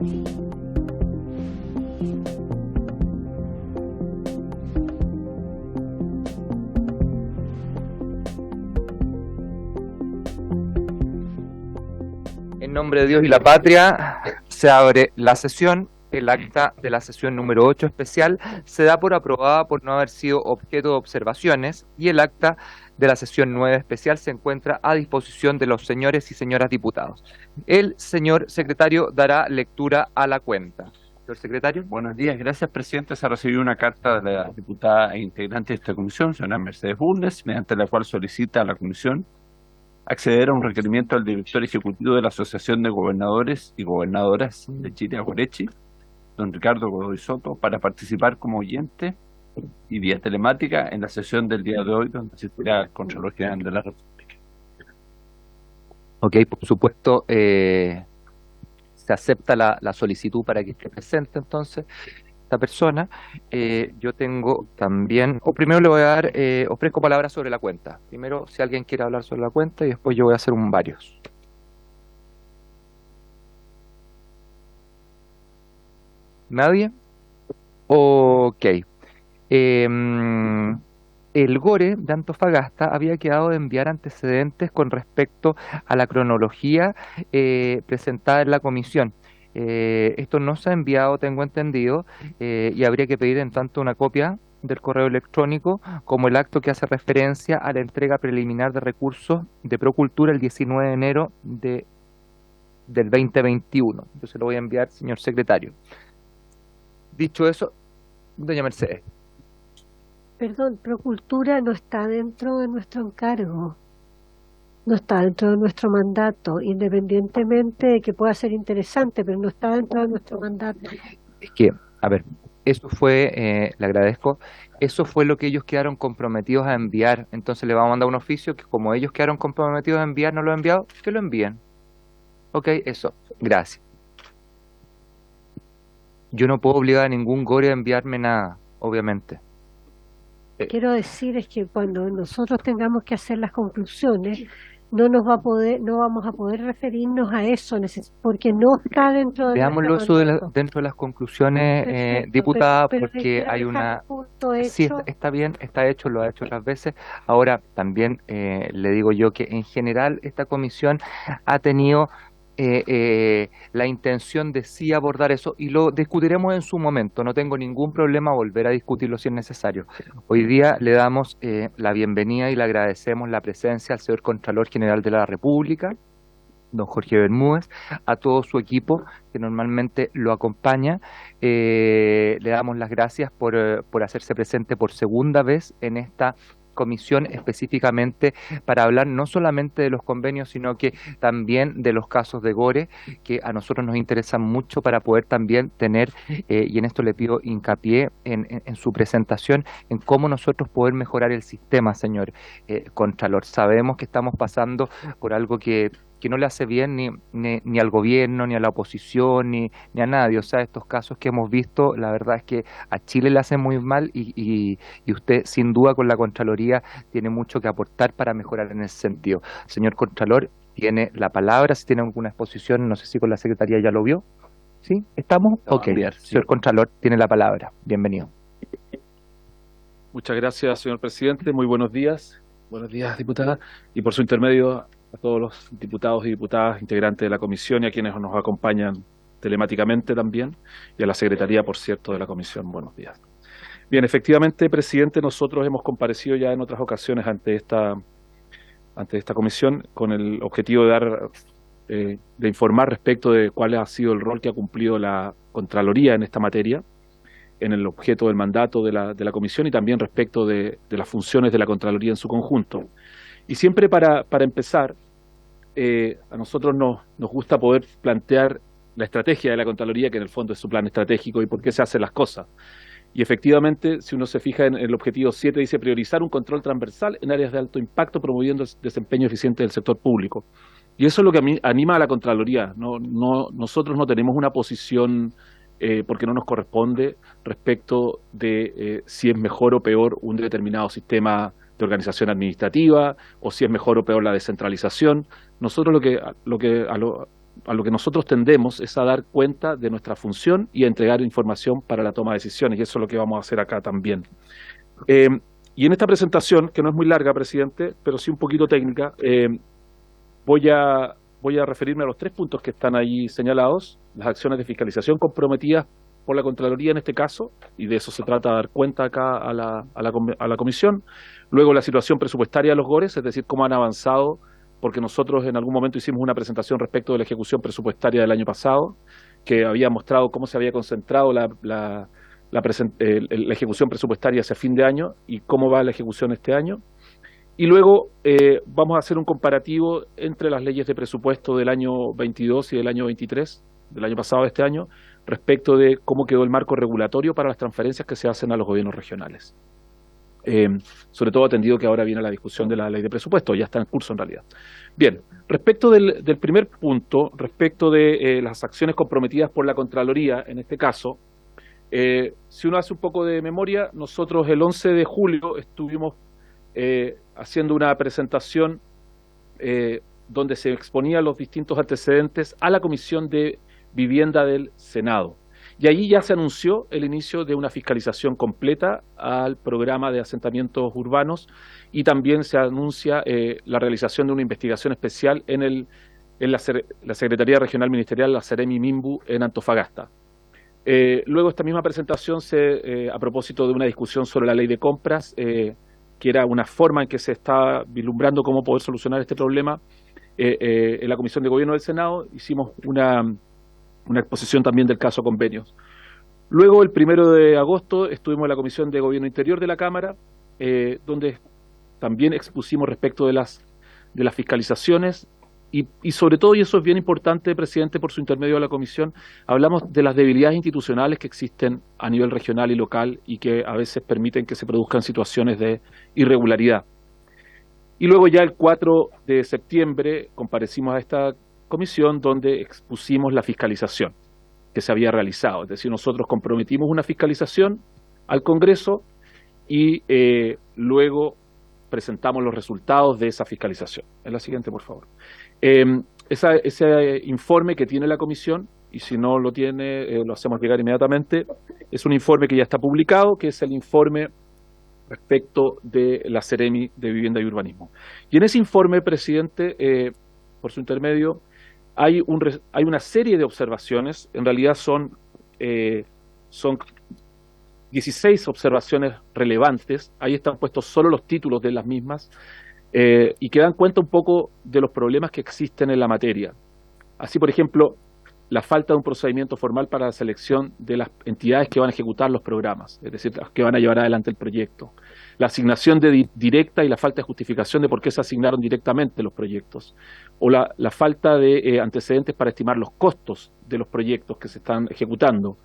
En nombre de Dios y la patria, se abre la sesión. El acta de la sesión número 8 especial se da por aprobada por no haber sido objeto de observaciones y el acta de la sesión 9 especial se encuentra a disposición de los señores y señoras diputados. El señor secretario dará lectura a la cuenta. Señor secretario. Buenos días, gracias presidente. Se ha recibido una carta de la diputada e integrante de esta comisión, señora Mercedes Bulnes, mediante la cual solicita a la comisión acceder a un requerimiento del director ejecutivo de la Asociación de Gobernadores y Gobernadoras de Chile, Agorechi, don Ricardo Godoy Soto, para participar como oyente y vía telemática en la sesión del día de hoy, donde asistirá el Contralor General de la República. Ok, por supuesto, se acepta la solicitud para que esté presente entonces esta persona. Yo tengo también, o primero le voy a dar, ofrezco palabras sobre la cuenta. Primero, si alguien quiere hablar sobre la cuenta y después yo voy a hacer varios. ¿Nadie? Ok. El GORE de Antofagasta había quedado de enviar antecedentes con respecto a la cronología presentada en la comisión. Esto no se ha enviado, tengo entendido, y habría que pedir en tanto una copia del correo electrónico como el acto que hace referencia a la entrega preliminar de recursos de Procultura el 19 de enero del 2021. Yo se lo voy a enviar, señor secretario. Dicho eso, doña Mercedes. Perdón, Procultura no está dentro de nuestro encargo, no está dentro de nuestro mandato, independientemente de que pueda ser interesante, pero no está dentro de nuestro mandato. Es que, a ver, eso fue, le agradezco, eso fue lo que ellos quedaron comprometidos a enviar. Entonces le vamos a mandar un oficio que como ellos quedaron comprometidos a enviar, no lo han enviado, que lo envíen. Ok, eso, gracias. Yo no puedo obligar a ningún GORE a enviarme nada, obviamente. Quiero decir es que cuando nosotros tengamos que hacer las conclusiones, no vamos a poder referirnos a eso, porque no está dentro de Veámoslo nuestro eso mandato. dentro de las conclusiones, Perfecto, diputada, pero porque hay dejar una... el punto Sí, hecho. está bien, está hecho, lo ha hecho otras veces. Ahora, también le digo yo que en general esta comisión ha tenido la intención de sí abordar eso y lo discutiremos en su momento. No tengo ningún problema volver a discutirlo si es necesario. Hoy día le damos la bienvenida y le agradecemos la presencia al señor Contralor General de la República, don Jorge Bermúdez, a todo su equipo que normalmente lo acompaña. Le damos las gracias por hacerse presente por segunda vez en esta comisión específicamente para hablar no solamente de los convenios, sino que también de los casos de GORE, que a nosotros nos interesan mucho para poder también tener, y en esto le pido hincapié en su presentación, en cómo nosotros poder mejorar el sistema, señor Contralor. Sabemos que estamos pasando por algo que no le hace bien ni al gobierno, ni a la oposición, ni a nadie. O sea, estos casos que hemos visto, la verdad es que a Chile le hacen muy mal y usted, sin duda, con la Contraloría tiene mucho que aportar para mejorar en ese sentido. Señor Contralor, tiene la palabra, si tiene alguna exposición, no sé si con la Secretaría ya lo vio. ¿Sí? ¿Estamos? Ok. Señor Contralor, tiene la palabra. Bienvenido. Muchas gracias, señor presidente. Muy buenos días. Buenos días, diputada. Y por su intermedio, a todos los diputados y diputadas integrantes de la comisión y a quienes nos acompañan telemáticamente también, y a la secretaría, por cierto, de la comisión. Buenos días. Bien, efectivamente, presidente, nosotros hemos comparecido ya en otras ocasiones ante esta comisión con el objetivo de informar respecto de cuál ha sido el rol que ha cumplido la Contraloría en esta materia, en el objeto del mandato de la comisión y también respecto de las funciones de la Contraloría en su conjunto. Y siempre para empezar, a nosotros nos gusta poder plantear la estrategia de la Contraloría, que en el fondo es su plan estratégico y por qué se hacen las cosas. Y efectivamente, si uno se fija en el objetivo 7, dice priorizar un control transversal en áreas de alto impacto, promoviendo el desempeño eficiente del sector público. Y eso es lo que anima a la Contraloría. Nosotros no tenemos una posición porque no nos corresponde respecto de si es mejor o peor un determinado sistema de organización administrativa o si es mejor o peor la descentralización. Nosotros a lo que nosotros tendemos es a dar cuenta de nuestra función y a entregar información para la toma de decisiones, y eso es lo que vamos a hacer acá también. Y en esta presentación, que no es muy larga, presidente, pero sí un poquito técnica, voy a referirme a los 3 puntos que están ahí señalados: las acciones de fiscalización comprometidas por la Contraloría en este caso, y de eso se trata de dar cuenta acá a la comisión. Luego, la situación presupuestaria de los GORES, es decir, cómo han avanzado, porque nosotros en algún momento hicimos una presentación respecto de la ejecución presupuestaria del año pasado, que había mostrado cómo se había concentrado la ejecución presupuestaria hacia fin de año y cómo va la ejecución este año. Y luego vamos a hacer un comparativo entre las leyes de presupuesto del año 22 y del año 23, del año pasado a este año, respecto de cómo quedó el marco regulatorio para las transferencias que se hacen a los gobiernos regionales. Sobre todo atendido que ahora viene la discusión de la ley de presupuesto, ya está en curso en realidad. Bien, respecto del primer punto, respecto de las acciones comprometidas por la Contraloría, en este caso, si uno hace un poco de memoria, nosotros el 11 de julio estuvimos haciendo una presentación donde se exponían los distintos antecedentes a la Comisión de Vivienda del Senado. Y allí ya se anunció el inicio de una fiscalización completa al programa de asentamientos urbanos, y también se anuncia la realización de una investigación especial en la Secretaría Regional Ministerial, la Seremi Minbu, en Antofagasta. Luego esta misma presentación a propósito de una discusión sobre la ley de compras, que era una forma en que se está vislumbrando cómo poder solucionar este problema, en la Comisión de Gobierno del Senado hicimos una exposición también del caso convenios. Luego, el 1 de agosto, estuvimos en la Comisión de Gobierno Interior de la Cámara, donde también expusimos respecto de las fiscalizaciones y sobre todo, y eso es bien importante, presidente, por su intermedio de la Comisión, hablamos de las debilidades institucionales que existen a nivel regional y local y que a veces permiten que se produzcan situaciones de irregularidad. Y luego ya el 4 de septiembre comparecimos a esta comisión donde expusimos la fiscalización que se había realizado. Es decir, nosotros comprometimos una fiscalización al Congreso y luego presentamos los resultados de esa fiscalización. En la siguiente, por favor. Ese informe que tiene la comisión, y si no lo tiene, lo hacemos llegar inmediatamente, es un informe que ya está publicado, que es el informe respecto de la Seremi de Vivienda y Urbanismo. Y en ese informe, presidente, por su intermedio, hay una serie de observaciones, en realidad son 16 observaciones relevantes, ahí están puestos solo los títulos de las mismas, y que dan cuenta un poco de los problemas que existen en la materia. Así, por ejemplo, la falta de un procedimiento formal para la selección de las entidades que van a ejecutar los programas, es decir, las que van a llevar adelante el proyecto. La asignación directa y la falta de justificación de por qué se asignaron directamente los proyectos. O la falta de antecedentes para estimar los costos de los proyectos que se están ejecutando.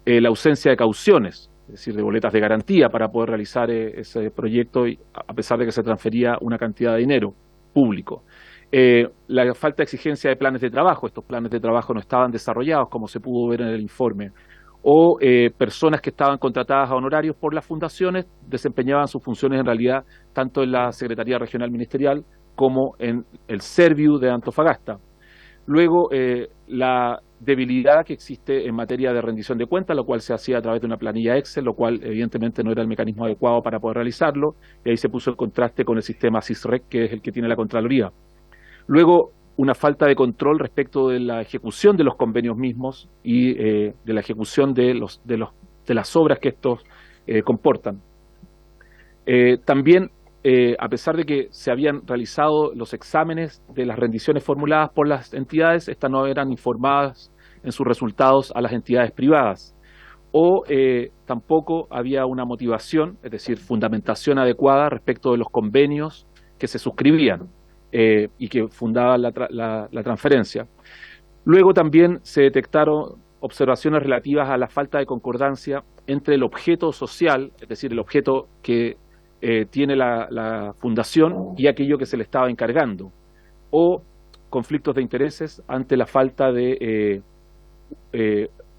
La ausencia de cauciones, es decir, de boletas de garantía para poder realizar ese proyecto, a pesar de que se transfería una cantidad de dinero público. La falta de exigencia de planes de trabajo, estos planes de trabajo no estaban desarrollados como se pudo ver en el informe, o personas que estaban contratadas a honorarios por las fundaciones desempeñaban sus funciones en realidad tanto en la Secretaría Regional Ministerial como en el Serviu de Antofagasta. Luego, la debilidad que existe en materia de rendición de cuentas, lo cual se hacía a través de una planilla Excel, lo cual evidentemente no era el mecanismo adecuado para poder realizarlo, y ahí se puso el contraste con el sistema SISREC, que es el que tiene la Contraloría. Luego, una falta de control respecto de la ejecución de los convenios mismos y de la ejecución de las obras que estos comportan. También, a pesar de que se habían realizado los exámenes de las rendiciones formuladas por las entidades, estas no eran informadas en sus resultados a las entidades privadas. O tampoco había una motivación, es decir, fundamentación adecuada respecto de los convenios que se suscribían y que fundaban la transferencia. Luego también se detectaron observaciones relativas a la falta de concordancia entre el objeto social, es decir, el objeto que tiene la fundación y aquello que se le estaba encargando, o conflictos de intereses ante la falta de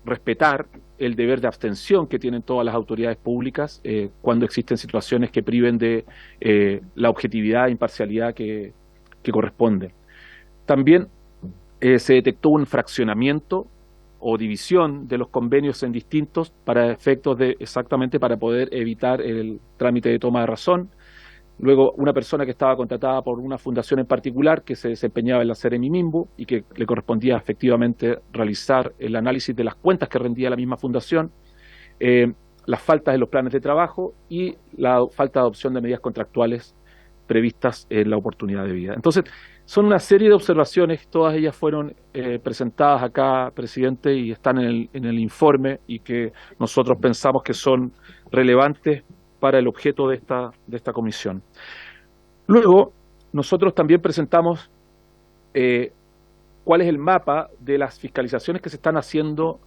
respetar el deber de abstención que tienen todas las autoridades públicas cuando existen situaciones que priven de la objetividad e imparcialidad que corresponde. También se detectó un fraccionamiento o división de los convenios en distintos para efectos de exactamente para poder evitar el trámite de toma de razón. Luego, una persona que estaba contratada por una fundación en particular que se desempeñaba en la Seremi Minbu y que le correspondía efectivamente realizar el análisis de las cuentas que rendía la misma fundación, las faltas en los planes de trabajo y la falta de adopción de medidas contractuales previstas en la oportunidad de vida. Entonces, son una serie de observaciones, todas ellas fueron presentadas acá, presidente, y están en el informe y que nosotros pensamos que son relevantes para el objeto de esta comisión. Luego, nosotros también presentamos cuál es el mapa de las fiscalizaciones que se están haciendo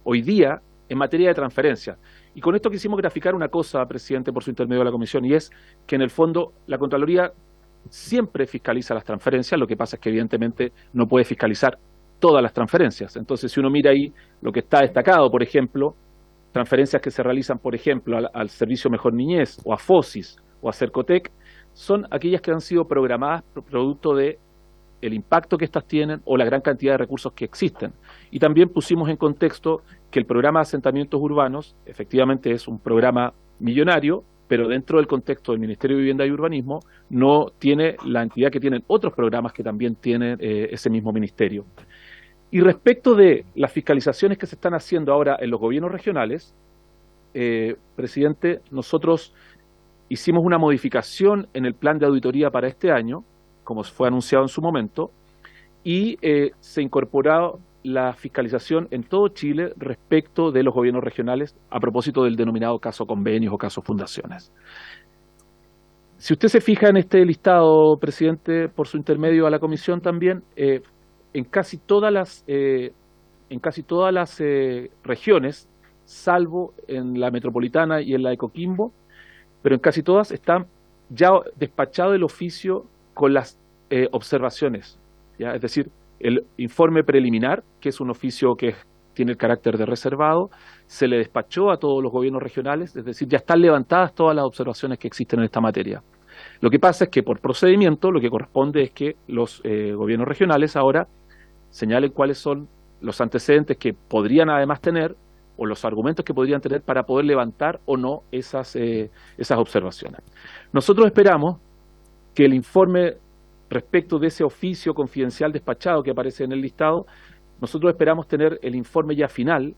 hoy día en materia de transferencia. Y con esto quisimos graficar una cosa, presidente, por su intermedio de la comisión, y es que en el fondo la Contraloría siempre fiscaliza las transferencias, lo que pasa es que evidentemente no puede fiscalizar todas las transferencias. Entonces, si uno mira ahí lo que está destacado, por ejemplo, transferencias que se realizan, por ejemplo, al Servicio Mejor Niñez, o a FOSIS, o a Cercotec, son aquellas que han sido programadas producto de el impacto que éstas tienen o la gran cantidad de recursos que existen. Y también pusimos en contexto que el programa de asentamientos urbanos efectivamente es un programa millonario, pero dentro del contexto del Ministerio de Vivienda y Urbanismo no tiene la entidad que tienen otros programas que también tienen ese mismo ministerio. Y respecto de las fiscalizaciones que se están haciendo ahora en los gobiernos regionales, presidente, nosotros hicimos una modificación en el plan de auditoría para este año, como fue anunciado en su momento, y se incorporó la fiscalización en todo Chile respecto de los gobiernos regionales a propósito del denominado caso convenios o caso fundaciones. Si usted se fija en este listado, presidente, por su intermedio a la comisión también, en casi todas las regiones, salvo en la metropolitana y en la de Coquimbo, pero en casi todas están ya despachado el oficio con las observaciones, ¿ya? Es decir, el informe preliminar, que es un oficio que tiene el carácter de reservado, se le despachó a todos los gobiernos regionales, es decir, ya están levantadas todas las observaciones que existen en esta materia. Lo que pasa es que por procedimiento lo que corresponde es que los gobiernos regionales ahora señalen cuáles son los antecedentes que podrían además tener o los argumentos que podrían tener para poder levantar o no esas observaciones. Nosotros esperamos que el informe respecto de ese oficio confidencial despachado que aparece en el listado, nosotros esperamos tener el informe ya final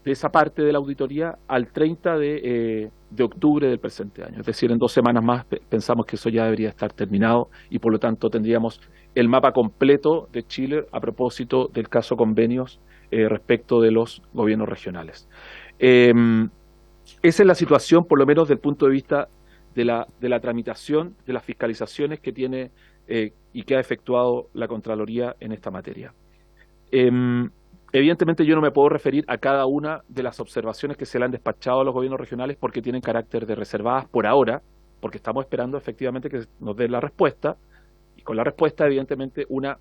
de esa parte de la auditoría al 30 de octubre del presente año. Es decir, en 2 semanas más pensamos que eso ya debería estar terminado y por lo tanto tendríamos el mapa completo de Chile a propósito del caso convenios respecto de los gobiernos regionales. Esa es la situación, por lo menos desde el punto de vista de la tramitación, de las fiscalizaciones que tiene y que ha efectuado la Contraloría en esta materia. Evidentemente yo no me puedo referir a cada una de las observaciones que se le han despachado a los gobiernos regionales porque tienen carácter de reservadas por ahora, porque estamos esperando efectivamente que nos den la respuesta, y con la respuesta evidentemente una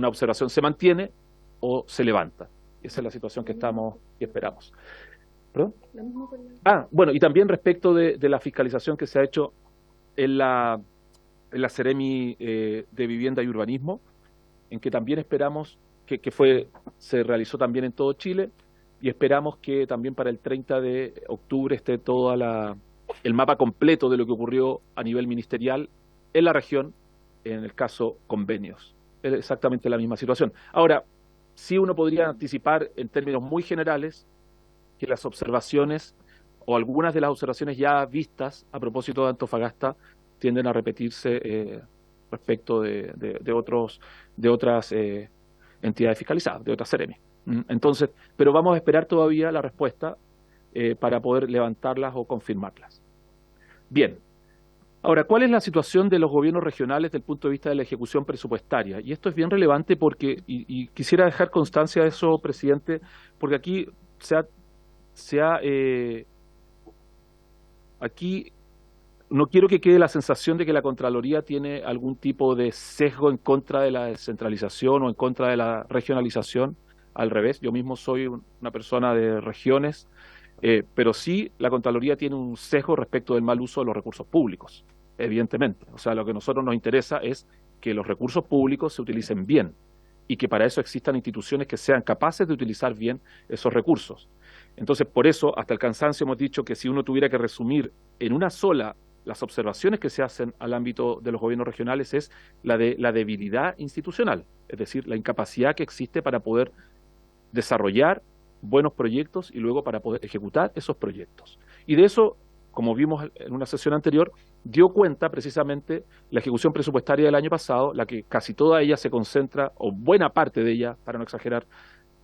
observación se mantiene o se levanta. Esa es la situación que estamos y esperamos. ¿Perdón? Bueno, y también respecto de la fiscalización que se ha hecho en la Seremi de Vivienda y Urbanismo, en que también esperamos se realizó también en todo Chile, y esperamos que también para el 30 de octubre esté todo el mapa completo de lo que ocurrió a nivel ministerial en la región, en el caso convenios. Es exactamente la misma situación. Ahora, sí uno podría anticipar en términos muy generales que las observaciones o algunas de las observaciones ya vistas a propósito de Antofagasta tienden a repetirse respecto de otras entidades fiscalizadas, de otras Seremi. Entonces, pero vamos a esperar todavía la respuesta para poder levantarlas o confirmarlas. Bien. Ahora, ¿cuál es la situación de los gobiernos regionales desde el punto de vista de la ejecución presupuestaria? Y esto es bien relevante porque, y quisiera dejar constancia de eso, presidente, porque aquí aquí no quiero que quede la sensación de que la Contraloría tiene algún tipo de sesgo en contra de la descentralización o en contra de la regionalización. Al revés, yo mismo soy una persona de regiones, pero sí la Contraloría tiene un sesgo respecto del mal uso de los recursos públicos, evidentemente. O sea, lo que a nosotros nos interesa es que los recursos públicos se utilicen bien. y que para eso existan instituciones que sean capaces de utilizar bien esos recursos. Entonces, por eso, hasta el cansancio hemos dicho que si uno tuviera que resumir en una sola las observaciones que se hacen al ámbito de los gobiernos regionales, es la de la debilidad institucional, es decir, la incapacidad que existe para poder desarrollar buenos proyectos y luego para poder ejecutar esos proyectos. Y de eso, como vimos en una sesión anterior, dio cuenta precisamente la ejecución presupuestaria del año pasado, la que casi toda ella se concentra, o buena parte de ella, para no exagerar,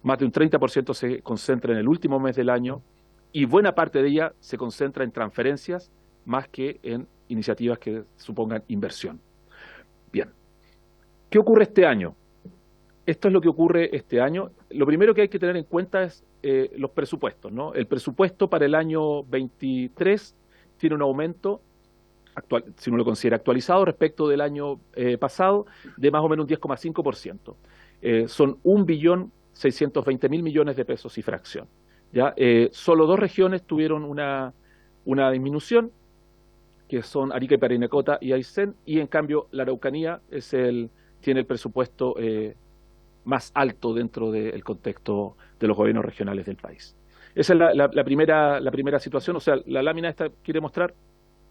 más de un 30% se concentra en el último mes del año, y buena parte de ella se concentra en transferencias más que en iniciativas que supongan inversión. Bien, ¿qué ocurre este año? Esto es lo que ocurre este año. Lo primero que hay que tener en cuenta es los presupuestos, ¿no? El presupuesto para el año 23 tiene un aumento, actual, si uno lo considera actualizado, respecto del año pasado, de más o menos un 10,5%. Son 1.620.000 millones de pesos y fracción. ¿Ya? Solo dos regiones tuvieron una disminución, que son Arica y Parinacota y Aysén, y en cambio la Araucanía tiene el presupuesto más alto dentro del contexto de los gobiernos regionales del país. Esa es la primera situación. O sea, la lámina esta quiere mostrar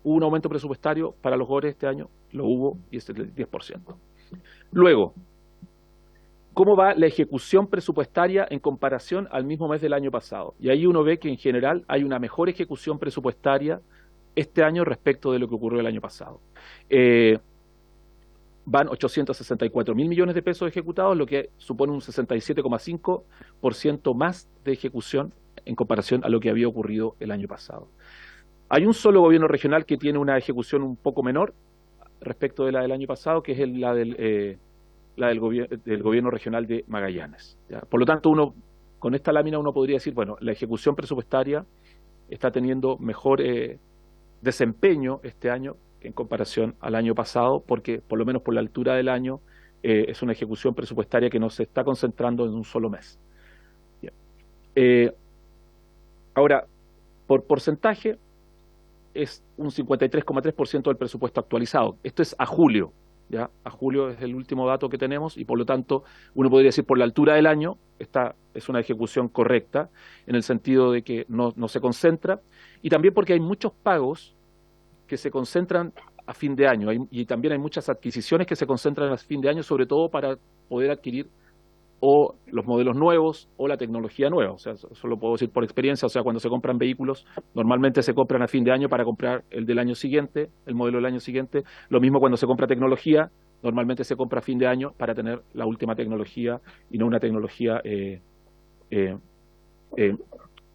un aumento presupuestario para los GORES este año, lo hubo, y es el 10%. Luego, ¿cómo va la ejecución presupuestaria en comparación al mismo mes del año pasado? Y ahí uno ve que en general hay una mejor ejecución presupuestaria este año respecto de lo que ocurrió el año pasado. Van 864.000 millones de pesos ejecutados, lo que supone un 67,5% más de ejecución en comparación a lo que había ocurrido el año pasado. Hay un solo gobierno regional que tiene una ejecución un poco menor respecto de la del año pasado, que es la del gobierno regional de Magallanes, ¿ya? Por lo tanto, con esta lámina uno podría decir, bueno, la ejecución presupuestaria está teniendo mejor desempeño este año en comparación al año pasado, porque por lo menos por la altura del año es una ejecución presupuestaria que no se está concentrando en un solo mes. Ahora, por porcentaje, es un 53,3% del presupuesto actualizado. Esto es a julio, ¿ya? A julio es el último dato que tenemos y por lo tanto uno podría decir por la altura del año, esta es una ejecución correcta en el sentido de que no se concentra, y también porque hay muchos pagos que se concentran a fin de año, y también hay muchas adquisiciones que se concentran a fin de año, sobre todo para poder adquirir o los modelos nuevos o la tecnología nueva. O sea, eso lo puedo decir por experiencia. O sea, cuando se compran vehículos, normalmente se compran a fin de año para comprar el del año siguiente, el modelo del año siguiente. Lo mismo cuando se compra tecnología, normalmente se compra a fin de año para tener la última tecnología y no una tecnología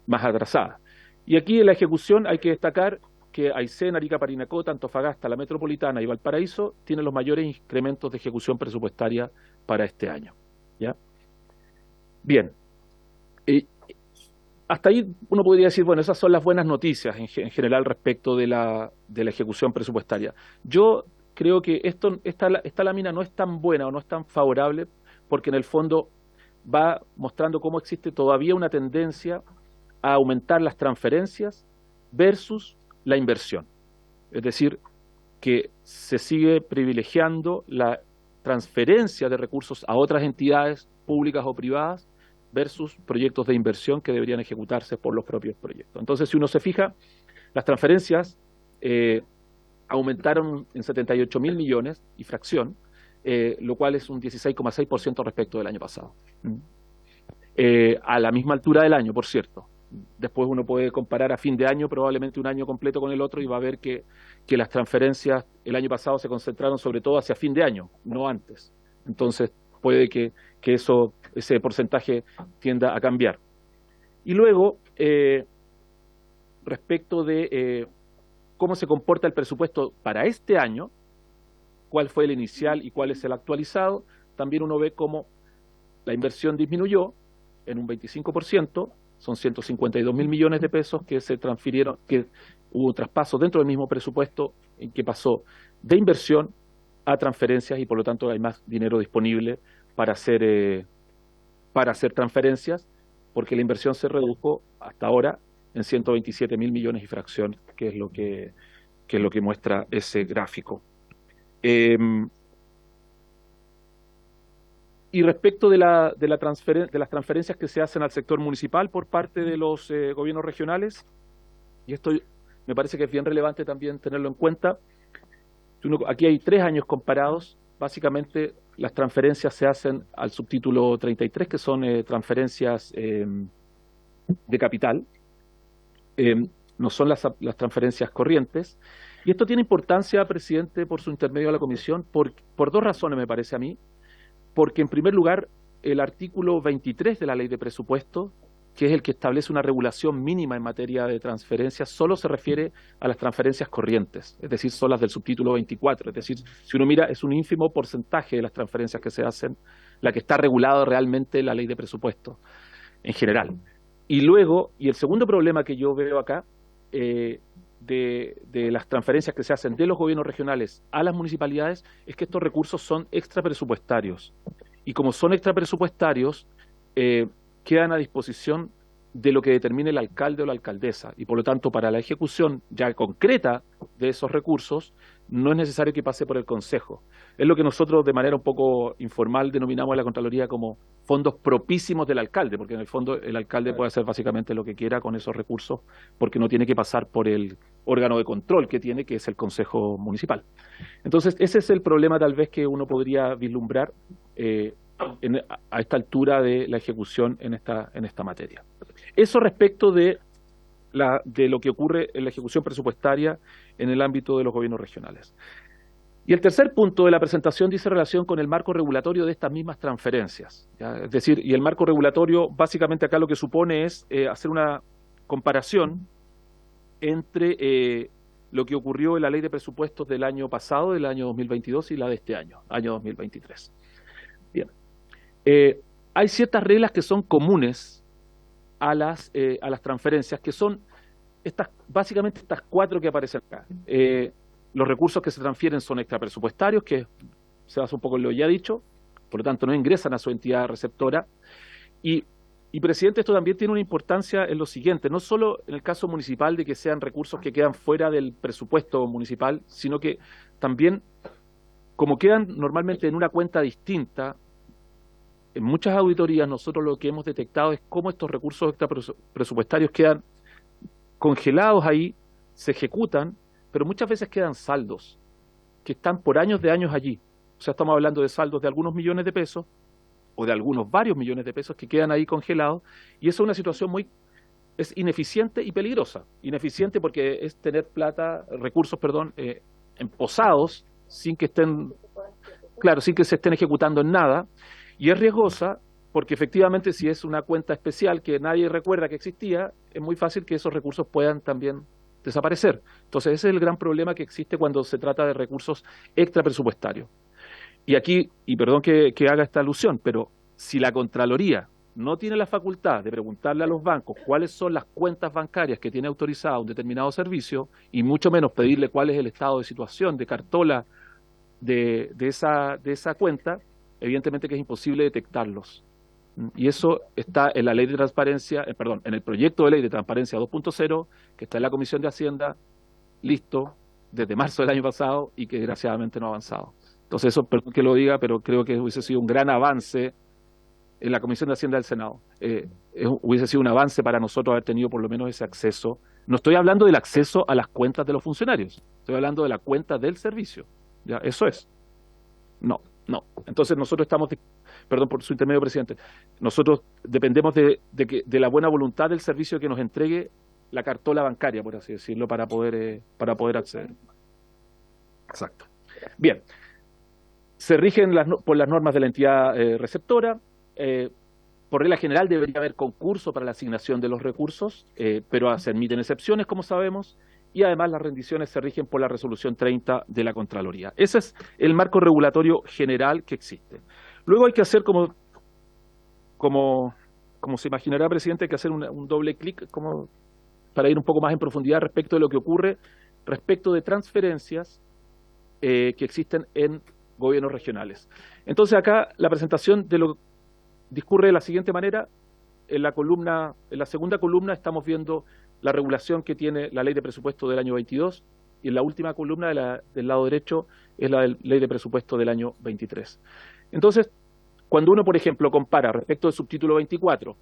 más atrasada. Y aquí en la ejecución hay que destacar que Aysén, Arica, Parinacota, Antofagasta, la Metropolitana y Valparaíso tienen los mayores incrementos de ejecución presupuestaria para este año, ¿ya? Bien, hasta ahí uno podría decir, bueno, esas son las buenas noticias en general respecto de la ejecución presupuestaria. Yo creo que esta lámina no es tan buena o no es tan favorable porque en el fondo va mostrando cómo existe todavía una tendencia a aumentar las transferencias versus la inversión. Es decir, que se sigue privilegiando la transferencia de recursos a otras entidades públicas o privadas versus proyectos de inversión que deberían ejecutarse por los propios proyectos. Entonces, si uno se fija, las transferencias aumentaron en 78.000 millones y fracción, lo cual es un 16,6% respecto del año pasado. A la misma altura del año, por cierto. Después uno puede comparar a fin de año, probablemente un año completo con el otro, y va a ver que las transferencias el año pasado se concentraron sobre todo hacia fin de año, no antes. Entonces puede que ese porcentaje tienda a cambiar. Y luego, respecto de cómo se comporta el presupuesto para este año, cuál fue el inicial y cuál es el actualizado, también uno ve cómo la inversión disminuyó en un 25%, son 152.000 millones de pesos que se transfirieron, que hubo traspaso dentro del mismo presupuesto en que pasó de inversión a transferencias y por lo tanto hay más dinero disponible para hacer transferencias, porque la inversión se redujo hasta ahora en 127.000 millones y fracción, que es lo que muestra ese gráfico. Y respecto de las transferencias que se hacen al sector municipal por parte de los gobiernos regionales, y esto me parece que es bien relevante también tenerlo en cuenta, aquí hay 3 años comparados. Básicamente las transferencias se hacen al subtítulo 33, que son transferencias de capital, no son las transferencias corrientes. Y esto tiene importancia, presidente, por su intermedio a la comisión, por 2 razones, me parece a mí. Porque, en primer lugar, el artículo 23 de la Ley de Presupuesto, que es el que establece una regulación mínima en materia de transferencias, solo se refiere a las transferencias corrientes, es decir, son las del subtítulo 24. Es decir, si uno mira, es un ínfimo porcentaje de las transferencias que se hacen la que está regulada realmente en la Ley de Presupuesto en general. Y luego, y el segundo problema que yo veo acá, de las transferencias que se hacen de los gobiernos regionales a las municipalidades, es que estos recursos son extrapresupuestarios. Y como son extrapresupuestarios, quedan a disposición de lo que determine el alcalde o la alcaldesa. Y por lo tanto, para la ejecución ya concreta de esos recursos, no es necesario que pase por el Consejo. Es lo que nosotros de manera un poco informal denominamos a la Contraloría como fondos propísimos del alcalde, porque en el fondo el alcalde puede hacer básicamente lo que quiera con esos recursos, porque no tiene que pasar por el órgano de control que tiene, que es el Consejo Municipal. Entonces, ese es el problema tal vez que uno podría vislumbrar a esta altura de la ejecución en esta materia. Eso respecto de lo que ocurre en la ejecución presupuestaria en el ámbito de los gobiernos regionales. Y el tercer punto de la presentación dice relación con el marco regulatorio de estas mismas transferencias, ¿ya? Es decir, y el marco regulatorio básicamente acá lo que supone es hacer una comparación entre lo que ocurrió en la Ley de Presupuestos del año pasado, del año 2022, y la de este año 2023. Bien. Hay ciertas reglas que son comunes a las transferencias, que son básicamente estas 4 que aparecen acá. Los recursos que se transfieren son extrapresupuestarios, que se basa un poco en lo ya dicho, por lo tanto no ingresan a su entidad receptora. Y presidente, esto también tiene una importancia en lo siguiente, no solo en el caso municipal de que sean recursos que quedan fuera del presupuesto municipal, sino que también, como quedan normalmente en una cuenta distinta, en muchas auditorías nosotros lo que hemos detectado es cómo estos recursos extrapresupuestarios quedan congelados ahí, se ejecutan, pero muchas veces quedan saldos que están por años de años allí. O sea, estamos hablando de saldos de algunos millones de pesos o de algunos varios millones de pesos que quedan ahí congelados, y eso es una situación es ineficiente y peligrosa. Ineficiente porque es tener recursos, emposados sin que sin que se estén ejecutando en nada, y es riesgosa porque efectivamente si es una cuenta especial que nadie recuerda que existía, es muy fácil que esos recursos puedan también desaparecer. Entonces ese es el gran problema que existe cuando se trata de recursos extrapresupuestarios. Y aquí, y perdón que haga esta alusión, pero si la Contraloría no tiene la facultad de preguntarle a los bancos cuáles son las cuentas bancarias que tiene autorizado un determinado servicio, y mucho menos pedirle cuál es el estado de situación de cartola de esa cuenta, evidentemente que es imposible detectarlos. Y eso está en la ley de transparencia, en el proyecto de ley de transparencia 2.0, que está en la Comisión de Hacienda, listo, desde marzo del año pasado, y que desgraciadamente no ha avanzado. Entonces eso, perdón que lo diga, pero creo que hubiese sido un gran avance en la Comisión de Hacienda del Senado. Hubiese sido un avance para nosotros haber tenido por lo menos ese acceso. No estoy hablando del acceso a las cuentas de los funcionarios, estoy hablando de la cuenta del servicio. ¿Ya? Eso es. No. Entonces nosotros estamos, perdón por su intermedio, presidente, nosotros dependemos de la buena voluntad del servicio que nos entregue la cartola bancaria, por así decirlo, para poder acceder. Exacto. Bien. Se rigen por las normas de la entidad receptora. Por regla general debería haber concurso para la asignación de los recursos, pero se admiten excepciones, como sabemos, y además las rendiciones se rigen por la resolución 30 de la Contraloría. Ese es el marco regulatorio general que existe. Luego hay que hacer, como se imaginará, presidente, hay que hacer un doble clic para ir un poco más en profundidad respecto de lo que ocurre respecto de transferencias que existen en gobiernos regionales. Entonces acá la presentación discurre de la siguiente manera. En la segunda columna estamos viendo la regulación que tiene la Ley de Presupuesto del año 22, y en la última columna del lado derecho es la Ley de Presupuesto del año 23. Entonces, Cuando uno, por ejemplo, compara respecto del subtítulo 24,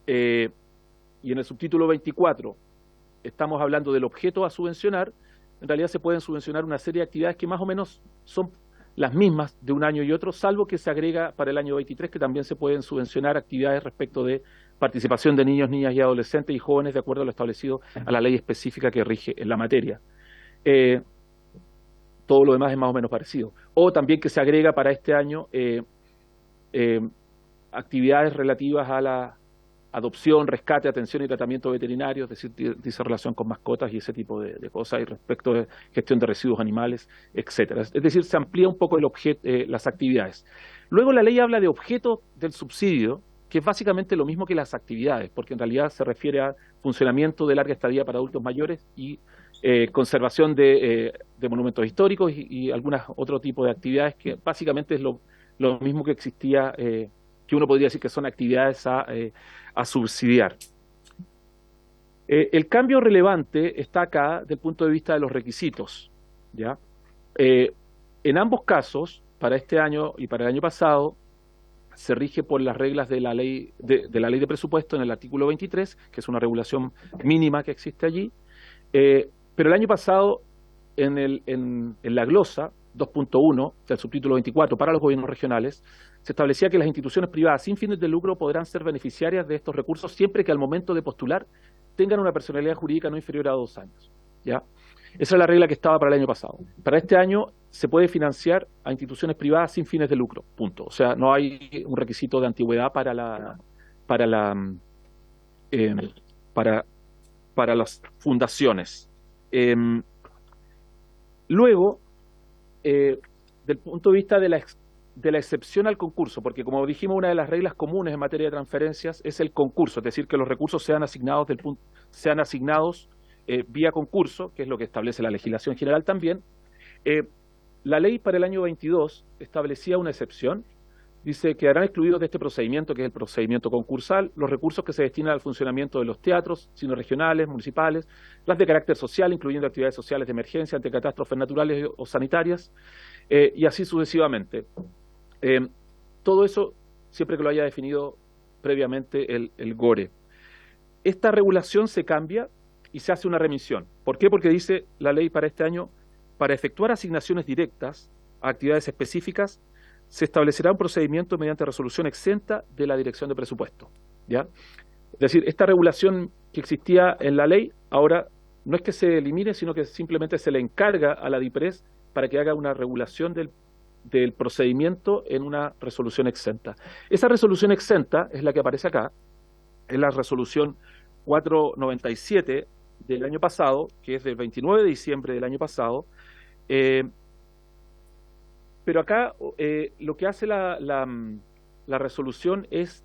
y en el subtítulo 24 estamos hablando del objeto a subvencionar, en realidad se pueden subvencionar una serie de actividades que más o menos son las mismas de un año y otro, salvo que se agrega para el año 23 que también se pueden subvencionar actividades respecto de participación de niños, niñas y adolescentes y jóvenes de acuerdo a lo establecido a la ley específica que rige en la materia. Todo lo demás es más o menos parecido. O también que se agrega para este año actividades relativas a la adopción, rescate, atención y tratamiento veterinario, es decir, dice relación con mascotas y ese tipo de cosas, y respecto de gestión de residuos animales, etcétera. Es decir, se amplía un poco las actividades. Luego la ley habla de objeto del subsidio, que es básicamente lo mismo que las actividades, porque en realidad se refiere a funcionamiento de larga estadía para adultos mayores y conservación de monumentos históricos y algunas otro tipo de actividades que básicamente es lo mismo que existía, que uno podría decir que son actividades a subsidiar. El cambio relevante está acá desde el punto de vista de los requisitos, ¿ya? En ambos casos, para este año y para el año pasado, se rige por las reglas de la ley de presupuesto en el artículo 23, que es una regulación mínima que existe allí, pero el año pasado en la glosa 2.1 del subtítulo 24 para los gobiernos regionales, se establecía que las instituciones privadas sin fines de lucro podrán ser beneficiarias de estos recursos siempre que al momento de postular tengan una personalidad jurídica no inferior a 2 años, ¿ya? Esa es la regla que estaba para el año pasado. Para este año se puede financiar a instituciones privadas sin fines de lucro, punto. O sea, no hay un requisito de antigüedad para las fundaciones. Luego, del punto de vista de la excepción al concurso, porque como dijimos, una de las reglas comunes en materia de transferencias es el concurso, es decir, que los recursos sean asignados vía concurso, que es lo que establece la legislación general también. La ley para el año 22 establecía una excepción, dice que quedarán excluidos de este procedimiento, que es el procedimiento concursal, los recursos que se destinan al funcionamiento de los teatros, cines regionales, municipales, las de carácter social, incluyendo actividades sociales de emergencia ante catástrofes naturales o sanitarias, y así sucesivamente. Todo eso siempre que lo haya definido previamente el GORE. Esta regulación se cambia y se hace una remisión. ¿Por qué? Porque dice la ley para este año, para efectuar asignaciones directas a actividades específicas, se establecerá un procedimiento mediante resolución exenta de la Dirección de Presupuesto, ¿ya? Es decir, esta regulación que existía en la ley, ahora no es que se elimine, sino que simplemente se le encarga a la DIPRES para que haga una regulación del procedimiento en una resolución exenta. Esa resolución exenta es la que aparece acá, es la resolución 497 del año pasado, que es del 29 de diciembre del año pasado, pero acá lo que hace la resolución es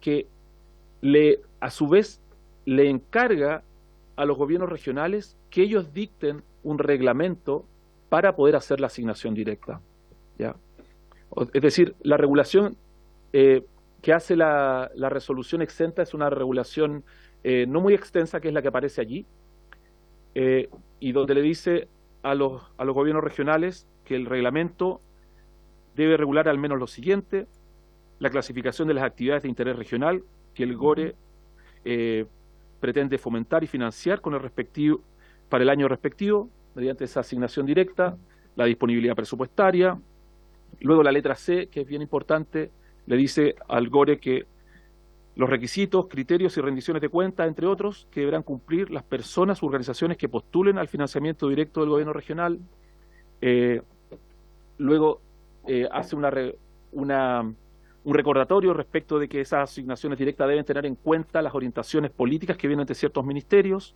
que a su vez le encarga a los gobiernos regionales que ellos dicten un reglamento para poder hacer la asignación directa, ¿ya? Es decir, la regulación que hace la resolución exenta es una regulación no muy extensa, que es la que aparece allí, y donde le dice a los gobiernos regionales que el reglamento debe regular al menos lo siguiente: la clasificación de las actividades de interés regional que el GORE pretende fomentar y financiar para el año respectivo, mediante esa asignación directa, la disponibilidad presupuestaria. Luego la letra C, que es bien importante, le dice al GORE que los requisitos, criterios y rendiciones de cuentas, entre otros, que deberán cumplir las personas u organizaciones que postulen al financiamiento directo del gobierno regional. Luego hace un recordatorio respecto de que esas asignaciones directas deben tener en cuenta las orientaciones políticas que vienen de ciertos ministerios.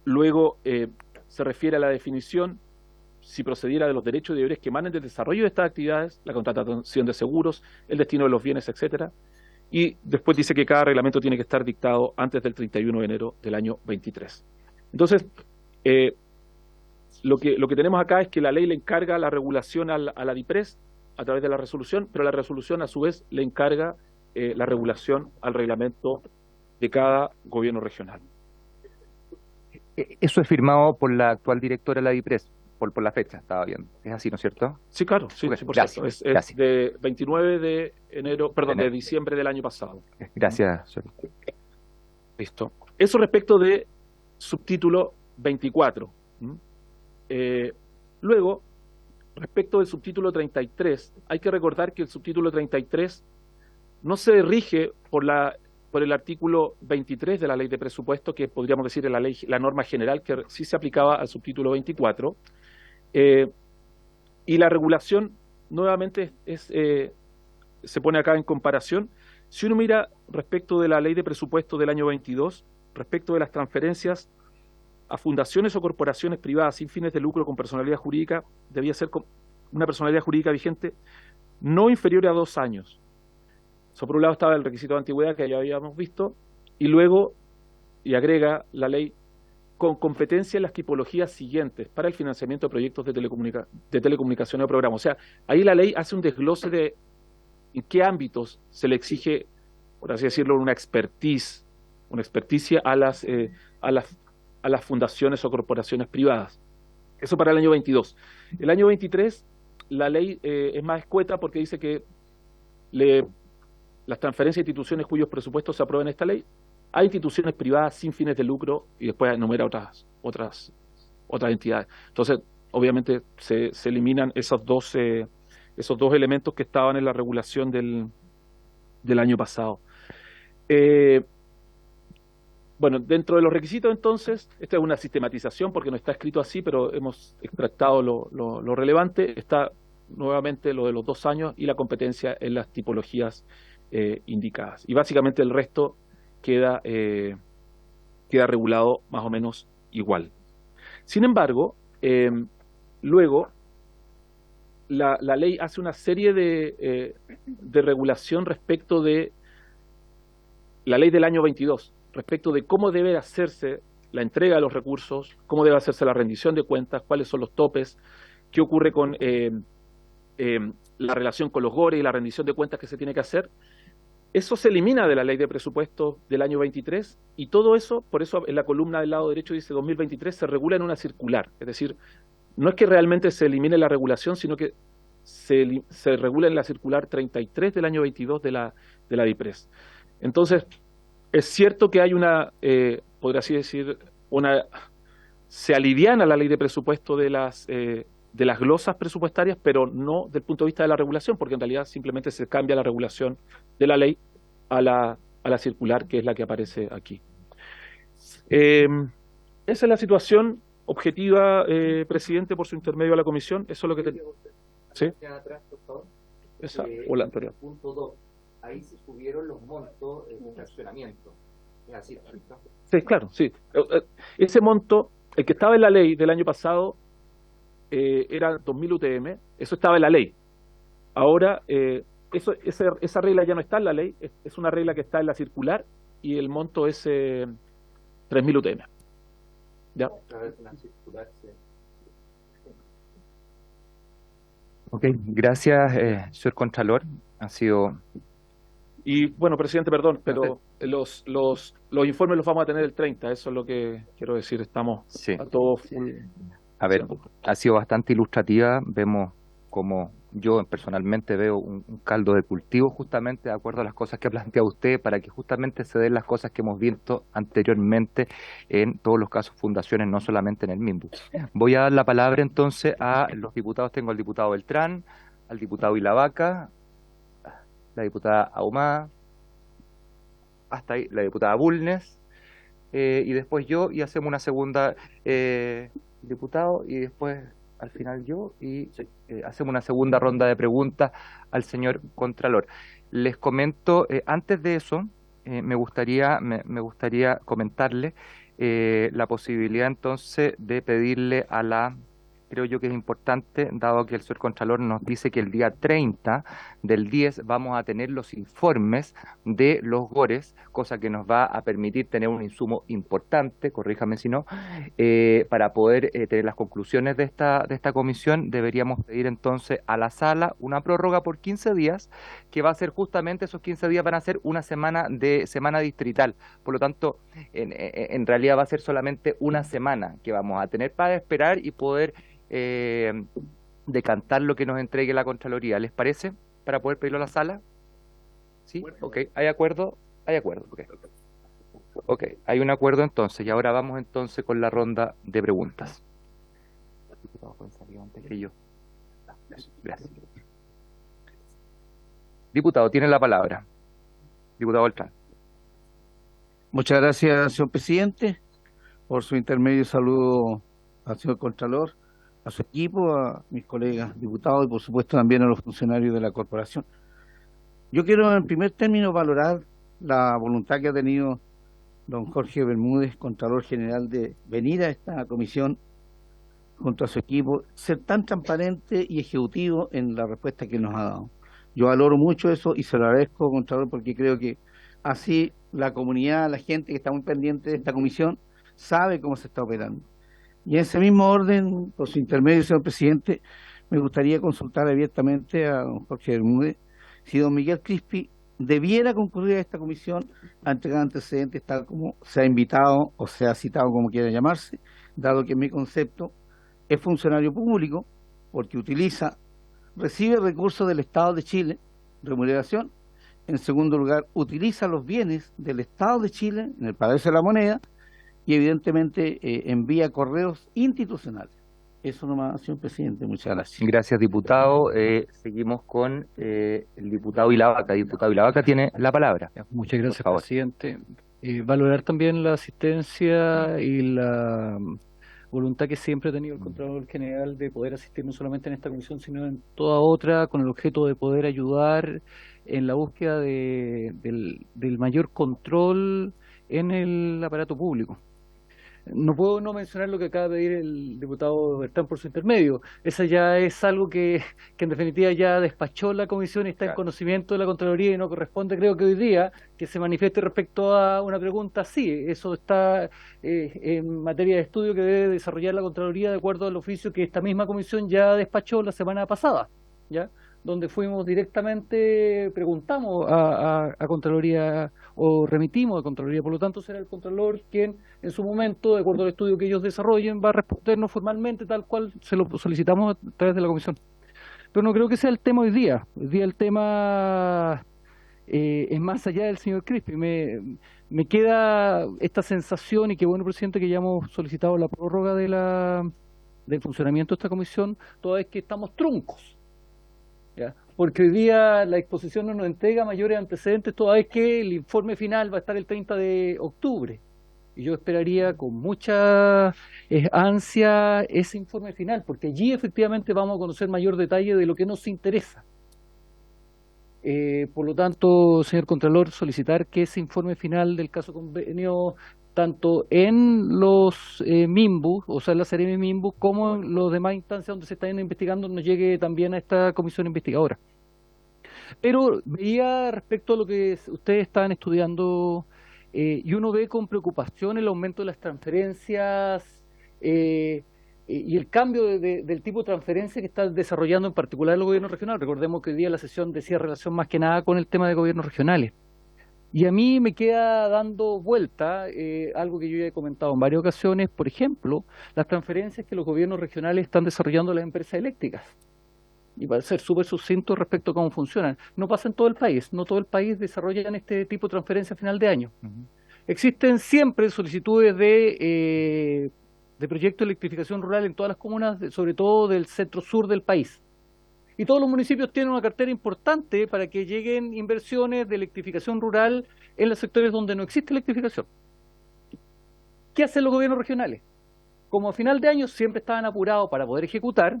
Luego se refiere a la definición, si procediera, de los derechos y deberes que emanen del desarrollo de estas actividades, la contratación de seguros, el destino de los bienes, etcétera. Y después dice que cada reglamento tiene que estar dictado antes del 31 de enero del año 23. Entonces, lo que tenemos acá es que la ley le encarga la regulación a la DIPRES a través de la resolución, pero la resolución a su vez le encarga la regulación al reglamento de cada gobierno regional. Eso es firmado por la actual directora de la DIPRES. por la fecha, estaba viendo. Es así, ¿no es cierto? Sí, claro, sí, Ok, sí, por gracias, cierto. Es gracias. de 29 de enero, perdón, de Enero. diciembre del año pasado. Gracias, señor. Listo. Eso respecto de subtítulo 24. ¿Mm? Luego, respecto del subtítulo 33, hay que recordar que el subtítulo 33 no se rige por el artículo 23 de la ley de presupuesto, que podríamos decir es la norma general que sí se aplicaba al subtítulo 24, y la regulación nuevamente se pone acá en comparación. Si uno mira respecto de la ley de presupuesto del año 22, respecto de las transferencias a fundaciones o corporaciones privadas sin fines de lucro con personalidad jurídica, debía ser una personalidad jurídica vigente no inferior a 2 años. Eso por un lado estaba el requisito de antigüedad que ya habíamos visto, y luego, y agrega la ley, con competencia en las tipologías siguientes para el financiamiento de proyectos de telecomunicación o programa. O sea, ahí la ley hace un desglose de en qué ámbitos se le exige, por así decirlo, una experticia a las fundaciones o corporaciones privadas. Eso para el año 22. El año 23, la ley es más escueta porque dice que las transferencias a instituciones cuyos presupuestos se aprueben en esta ley, a instituciones privadas sin fines de lucro, y después enumera otras entidades. Entonces, obviamente, se eliminan esos dos elementos que estaban en la regulación del año pasado. Bueno, dentro de los requisitos, entonces, esta es una sistematización porque no está escrito así, pero hemos extractado lo relevante. Está nuevamente lo de los 2 años y la competencia en las tipologías indicadas. Y básicamente el resto queda regulado más o menos igual. Sin embargo, luego la ley hace una serie de regulación respecto de la ley del año 22, respecto de cómo debe hacerse la entrega de los recursos, cómo debe hacerse la rendición de cuentas, cuáles son los topes, qué ocurre con la relación con los GORE y la rendición de cuentas que se tiene que hacer. Eso se elimina de la ley de presupuesto del año 23 y todo eso, por eso en la columna del lado derecho dice 2023, se regula en una circular. Es decir, no es que realmente se elimine la regulación, sino que se regula en la circular 33 del año 22 de la DIPRES. Entonces, es cierto que hay podría así decir, se aliviana la ley de presupuesto de las glosas presupuestarias, pero no del punto de vista de la regulación, porque en realidad simplemente se cambia la regulación de la ley a la circular, que es la que aparece aquí. Esa es la situación objetiva, presidente, por su intermedio a la comisión. Eso es lo que tenía. ¿Sí? Esa o la anterior. Punto 2. Ahí se subieron los montos en fraccionamiento. Es así, ¿cierto? Sí, claro, sí. Ese monto, el que estaba en la ley del año pasado, era 2.000 UTM, eso estaba en la ley. Ahora, esa regla ya no está en la ley, es una regla que está en la circular y el monto es 3.000 UTM. ¿Ya? Ok, gracias, señor Contralor. Ha sido... Y bueno, presidente, perdón, pero los informes los vamos a tener el 30, eso es lo que quiero decir, estamos a todos full. A ver, ha sido bastante ilustrativa, vemos como yo personalmente veo un caldo de cultivo justamente de acuerdo a las cosas que plantea usted para que justamente se den las cosas que hemos visto anteriormente en todos los casos fundaciones, no solamente en el MIMBU. Voy a dar la palabra entonces a los diputados, tengo al diputado Beltrán, al diputado Ilavaca, la diputada Ahumada, hasta ahí la diputada Bulnes, y después yo, y hacemos una segunda diputado, y después al final yo, y hacemos una segunda ronda de preguntas al señor Contralor. Les comento, antes de eso, me gustaría comentarle la posibilidad entonces de pedirle creo yo que es importante, dado que el señor Contralor nos dice que el día 30 del 10 vamos a tener los informes de los GORES, cosa que nos va a permitir tener un insumo importante, corríjame si no, para poder tener las conclusiones de esta comisión. Deberíamos pedir entonces a la sala una prórroga por 15 días, que va a ser justamente, esos 15 días van a ser una semana distrital, por lo tanto, en realidad va a ser solamente una semana que vamos a tener para esperar y poder eh, decantar lo que nos entregue la Contraloría. ¿Les parece? Para poder pedirlo a la sala. ¿Sí? Ok, ¿hay acuerdo? Hay acuerdo. Ok, ok, hay un acuerdo entonces. Y ahora vamos entonces con la ronda de preguntas. Diputado, pueden salir antes que yo. Gracias. Diputado, tiene la palabra. Diputado Beltrán. Muchas gracias, señor presidente. Por su intermedio saludo al señor Contralor, a su equipo, a mis colegas diputados y por supuesto también a los funcionarios de la corporación. Yo quiero en primer término valorar la voluntad que ha tenido don Jorge Bermúdez, Contralor General, de venir a esta comisión junto a su equipo, ser tan transparente y ejecutivo en la respuesta que nos ha dado. Yo valoro mucho eso y se lo agradezco, Contralor, porque creo que así la comunidad, la gente que está muy pendiente de esta comisión, sabe cómo se está operando. Y en ese mismo orden, por su intermedio, señor presidente, me gustaría consultar abiertamente a don Jorge Bermúdez si don Miguel Crispi debiera concurrir a esta comisión a entregar antecedentes tal como se ha invitado o se ha citado, como quiera llamarse, dado que en mi concepto es funcionario público porque recibe recursos del Estado de Chile, remuneración. En segundo lugar, utiliza los bienes del Estado de Chile en el Palacio de la Moneda y evidentemente envía correos institucionales. Eso nomás, señor presidente. Muchas gracias. Gracias, diputado. Seguimos con el diputado Ilavaca. Diputado Ilavaca tiene la palabra. Muchas gracias, Por favor. presidente. Valorar también la asistencia y la voluntad que siempre ha tenido el Contralor General de poder asistir no solamente en esta comisión, sino en toda otra, con el objeto de poder ayudar en la búsqueda del mayor control en el aparato público. No puedo no mencionar lo que acaba de pedir el diputado Bertrán por su intermedio. Esa ya es algo que en definitiva ya despachó la comisión y está en conocimiento de la Contraloría y no corresponde, creo que hoy día, que se manifieste respecto a una pregunta así. Eso está en materia de estudio que debe desarrollar la Contraloría de acuerdo al oficio que esta misma comisión ya despachó la semana pasada, ¿ya? Donde fuimos directamente, preguntamos a Contraloría o remitimos a Contraloría, por lo tanto será el Contralor quien en su momento, de acuerdo al estudio que ellos desarrollen, va a respondernos formalmente tal cual se lo solicitamos a través de la comisión. Pero no creo que sea el tema hoy día. Hoy día el tema es más allá del señor Crispi. Me queda esta sensación, y qué bueno, presidente, que ya hemos solicitado la prórroga del funcionamiento de esta comisión, toda vez que estamos truncos. ¿Ya? Porque hoy día la exposición no nos entrega mayores antecedentes, toda vez que el informe final va a estar el 30 de octubre. Y yo esperaría con mucha ansia ese informe final, porque allí efectivamente vamos a conocer mayor detalle de lo que nos interesa. Por lo tanto, señor Contralor, solicitar que ese informe final del caso convenio, tanto en los MIMBU, o sea, en la Seremi MIMBU, como en las demás instancias donde se están investigando, nos llegue también a esta comisión investigadora. Pero veía respecto a lo que ustedes estaban estudiando, y uno ve con preocupación el aumento de las transferencias y el cambio del tipo de transferencia que está desarrollando en particular el gobierno regional. Recordemos que hoy día la sesión decía relación más que nada con el tema de gobiernos regionales. Y a mí me queda dando vuelta algo que yo ya he comentado en varias ocasiones, por ejemplo, las transferencias que los gobiernos regionales están desarrollando a las empresas eléctricas. Y para ser súper sucinto respecto a cómo funcionan. No pasa en todo el país, no todo el país desarrolla este tipo de transferencia a final de año. Existen siempre solicitudes de proyectos de electrificación rural en todas las comunas, sobre todo del centro-sur del país. Y todos los municipios tienen una cartera importante para que lleguen inversiones de electrificación rural en los sectores donde no existe electrificación. ¿Qué hacen los gobiernos regionales? Como a final de año siempre estaban apurados para poder ejecutar,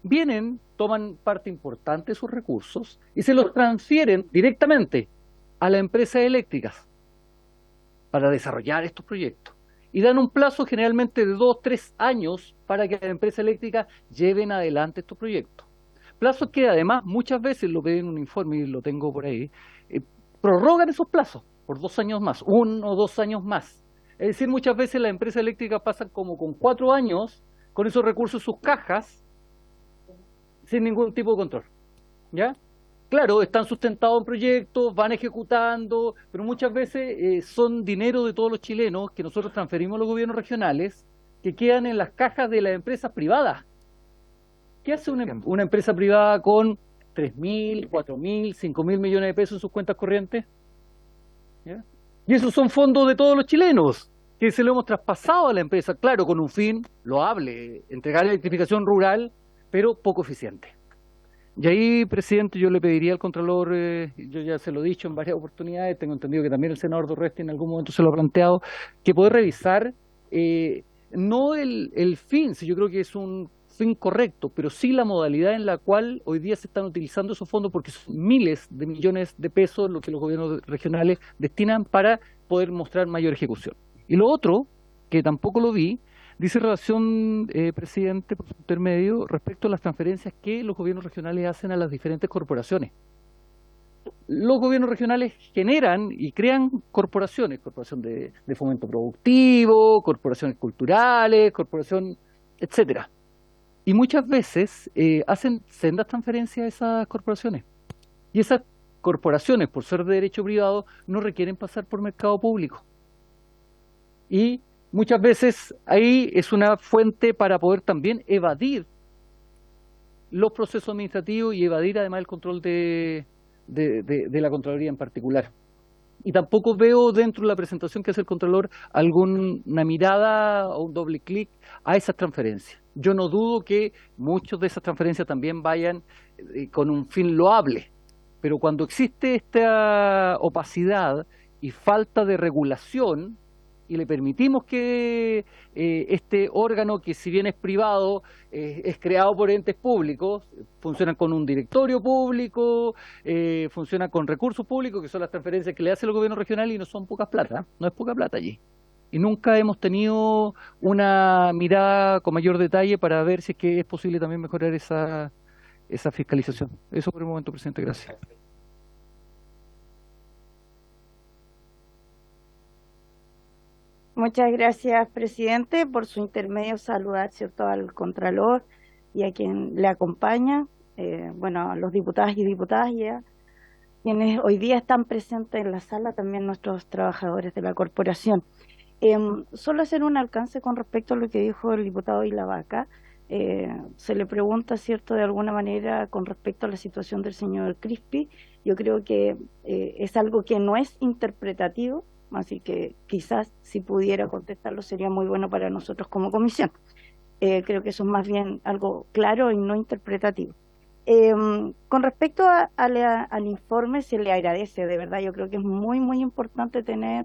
vienen, toman parte importante de sus recursos y se los transfieren directamente a las empresas eléctricas para desarrollar estos proyectos. Y dan un plazo generalmente de 2-3 años para que las empresas eléctricas lleven adelante estos proyectos. Plazos que además muchas veces, lo pedí en un informe y lo tengo por ahí, prorrogan esos plazos por 2 años más, 1 o 2 años más. Es decir, muchas veces las empresas eléctricas pasan como con 4 años con esos recursos en sus cajas sin ningún tipo de control. ¿Ya? Claro, están sustentados en proyectos, van ejecutando, pero muchas veces son dinero de todos los chilenos que nosotros transferimos a los gobiernos regionales que quedan en las cajas de las empresas privadas. ¿Qué hace una empresa privada con 3.000, 4.000, 5.000 millones de pesos en sus cuentas corrientes? ¿Ya? Y esos son fondos de todos los chilenos, que se lo hemos traspasado a la empresa, claro, con un fin loable, entregar electrificación rural, pero poco eficiente. Y ahí, presidente, yo le pediría al Contralor, yo ya se lo he dicho en varias oportunidades, tengo entendido que también el senador Dorresti en algún momento se lo ha planteado, que poder revisar no el fin, si yo creo que es un fin correcto, pero sí la modalidad en la cual hoy día se están utilizando esos fondos, porque son miles de millones de pesos lo que los gobiernos regionales destinan para poder mostrar mayor ejecución. Y lo otro, que tampoco lo vi, dice relación, presidente, por su intermedio, respecto a las transferencias que los gobiernos regionales hacen a las diferentes corporaciones. Los gobiernos regionales generan y crean corporaciones, corporación de fomento productivo, corporaciones culturales, corporación, etcétera. Y muchas veces hacen sendas transferencias a esas corporaciones. Y esas corporaciones, por ser de derecho privado, no requieren pasar por mercado público. Y muchas veces ahí es una fuente para poder también evadir los procesos administrativos y evadir además el control de la Contraloría en particular. Y tampoco veo dentro de la presentación que hace el Contralor alguna mirada o un doble clic a esas transferencias. Yo no dudo que muchas de esas transferencias también vayan con un fin loable, pero cuando existe esta opacidad y falta de regulación, y le permitimos que este órgano, que si bien es privado, es creado por entes públicos, funciona con un directorio público, funciona con recursos públicos, que son las transferencias que le hace el gobierno regional, y no son pocas plata, no es poca plata allí. Y nunca hemos tenido una mirada con mayor detalle para ver si es que es posible también mejorar esa fiscalización. Eso por el momento, presidente, gracias. Muchas gracias, presidente. Por su intermedio, saludar, ¿cierto?, al Contralor y a quien le acompaña, bueno, a los diputados y diputadas y a quienes hoy día están presentes en la sala, también nuestros trabajadores de la corporación. Solo hacer un alcance con respecto a lo que dijo el diputado Ilavaca. Se le pregunta, ¿cierto?, de alguna manera con respecto a la situación del señor Crispi. Yo creo que es algo que no es interpretativo, así que quizás si pudiera contestarlo sería muy bueno para nosotros como comisión. Creo que eso es más bien algo claro y no interpretativo. Con respecto al informe, se le agradece, de verdad. Yo creo que es muy, muy importante tener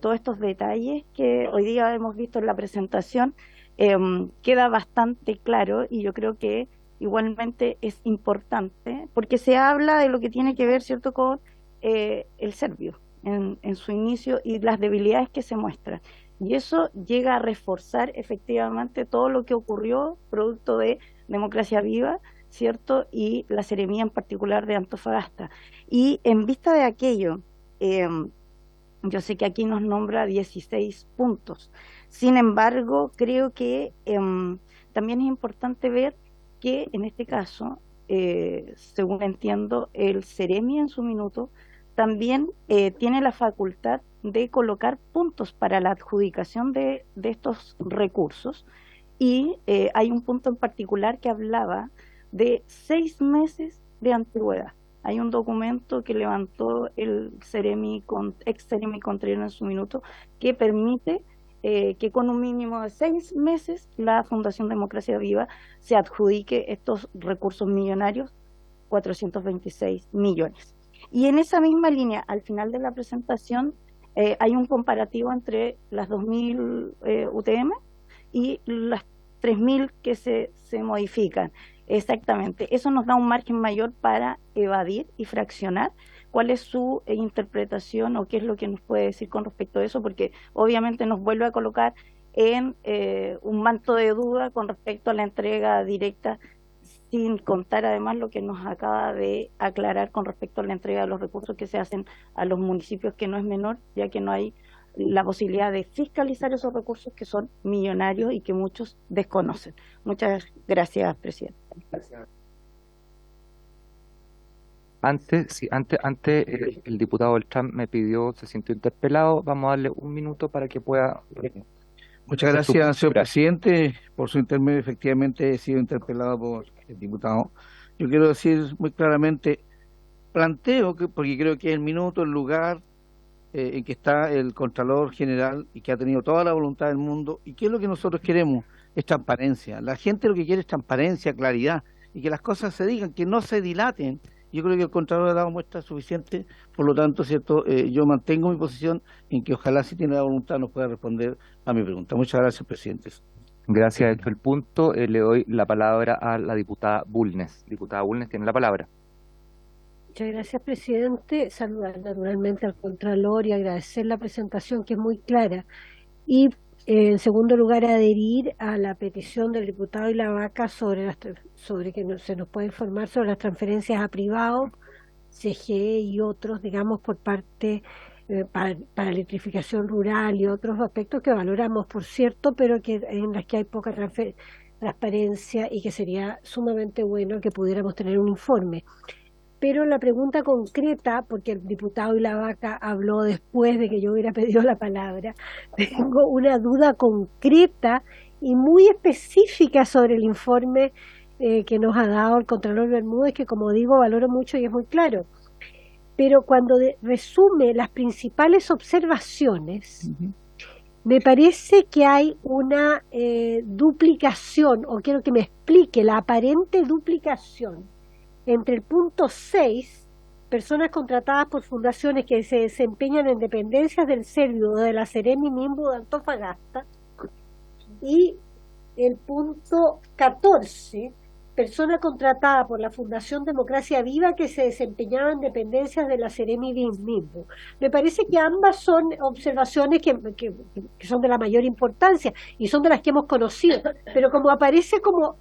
todos estos detalles que hoy día hemos visto en la presentación. Queda bastante claro, y yo creo que igualmente es importante, porque se habla de lo que tiene que ver, ¿cierto?, con el Servio en su inicio y las debilidades que se muestran. Y eso llega a reforzar efectivamente todo lo que ocurrió producto de Democracia Viva, ¿cierto?, y la Seremía en particular de Antofagasta. Y en vista de aquello, yo sé que aquí nos nombra 16 puntos. Sin embargo, creo que también es importante ver que en este caso, según entiendo, el Seremi en su minuto también tiene la facultad de colocar puntos para la adjudicación de estos recursos, y hay un punto en particular que hablaba de 6 meses de antigüedad. Hay un documento que levantó el ex Seremi Contreras en su minuto, que permite que con un mínimo de 6 meses la Fundación Democracia Viva se adjudique estos recursos millonarios, 426 millones. Y en esa misma línea, al final de la presentación, hay un comparativo entre las 2.000 UTM y las 3.000 que se modifican. Exactamente, eso nos da un margen mayor para evadir y fraccionar. ¿Cuál es su interpretación o qué es lo que nos puede decir con respecto a eso? Porque obviamente nos vuelve a colocar en un manto de duda con respecto a la entrega directa, sin contar además lo que nos acaba de aclarar con respecto a la entrega de los recursos que se hacen a los municipios, que no es menor, ya que no hay la posibilidad de fiscalizar esos recursos que son millonarios y que muchos desconocen. Muchas gracias, presidente. Antes el diputado Beltrán me pidió, se sintió interpelado. Vamos a darle un minuto para que pueda Muchas Esa es tu gracias, señor postura. presidente. Por su intermedio, efectivamente he sido interpelado por el diputado. Yo quiero decir muy claramente, planteo que, porque creo que es el minuto, el lugar en que está el Contralor General y que ha tenido toda la voluntad del mundo. ¿Y qué es lo que nosotros queremos? Es transparencia. La gente lo que quiere es transparencia, claridad y que las cosas se digan, que no se dilaten. Yo creo que el Contralor ha dado muestras suficientes, por lo tanto, cierto, yo mantengo mi posición en que ojalá si tiene la voluntad nos pueda responder a mi pregunta. Muchas gracias, presidente. Gracias, hecho el punto. Le doy la palabra a la diputada Bulnes. Diputada Bulnes tiene la palabra. Muchas gracias, presidente. Saludar naturalmente al Contralor y agradecer la presentación que es muy clara. Y en segundo lugar, adherir a la petición del diputado Ilavaca sobre que se nos pueda informar sobre las transferencias a privados, CGE y otros, digamos, por parte para electrificación rural y otros aspectos que valoramos, por cierto, pero que en las que hay poca transparencia y que sería sumamente bueno que pudiéramos tener un informe. Pero la pregunta concreta, porque el diputado Ilavaca habló después de que yo hubiera pedido la palabra, tengo una duda concreta y muy específica sobre el informe que nos ha dado el Contralor Bermúdez, que como digo valoro mucho y es muy claro. Pero cuando resume las principales observaciones, me parece que hay una duplicación, o quiero que me explique la aparente duplicación entre el punto 6, personas contratadas por fundaciones que se desempeñan en dependencias del Servio o de la Seremi Mimbu de Antofagasta, y el punto 14, persona contratada por la Fundación Democracia Viva que se desempeñaba en dependencias de la Seremi Mimbu. Me parece que ambas son observaciones que son de la mayor importancia y son de las que hemos conocido, pero como aparece como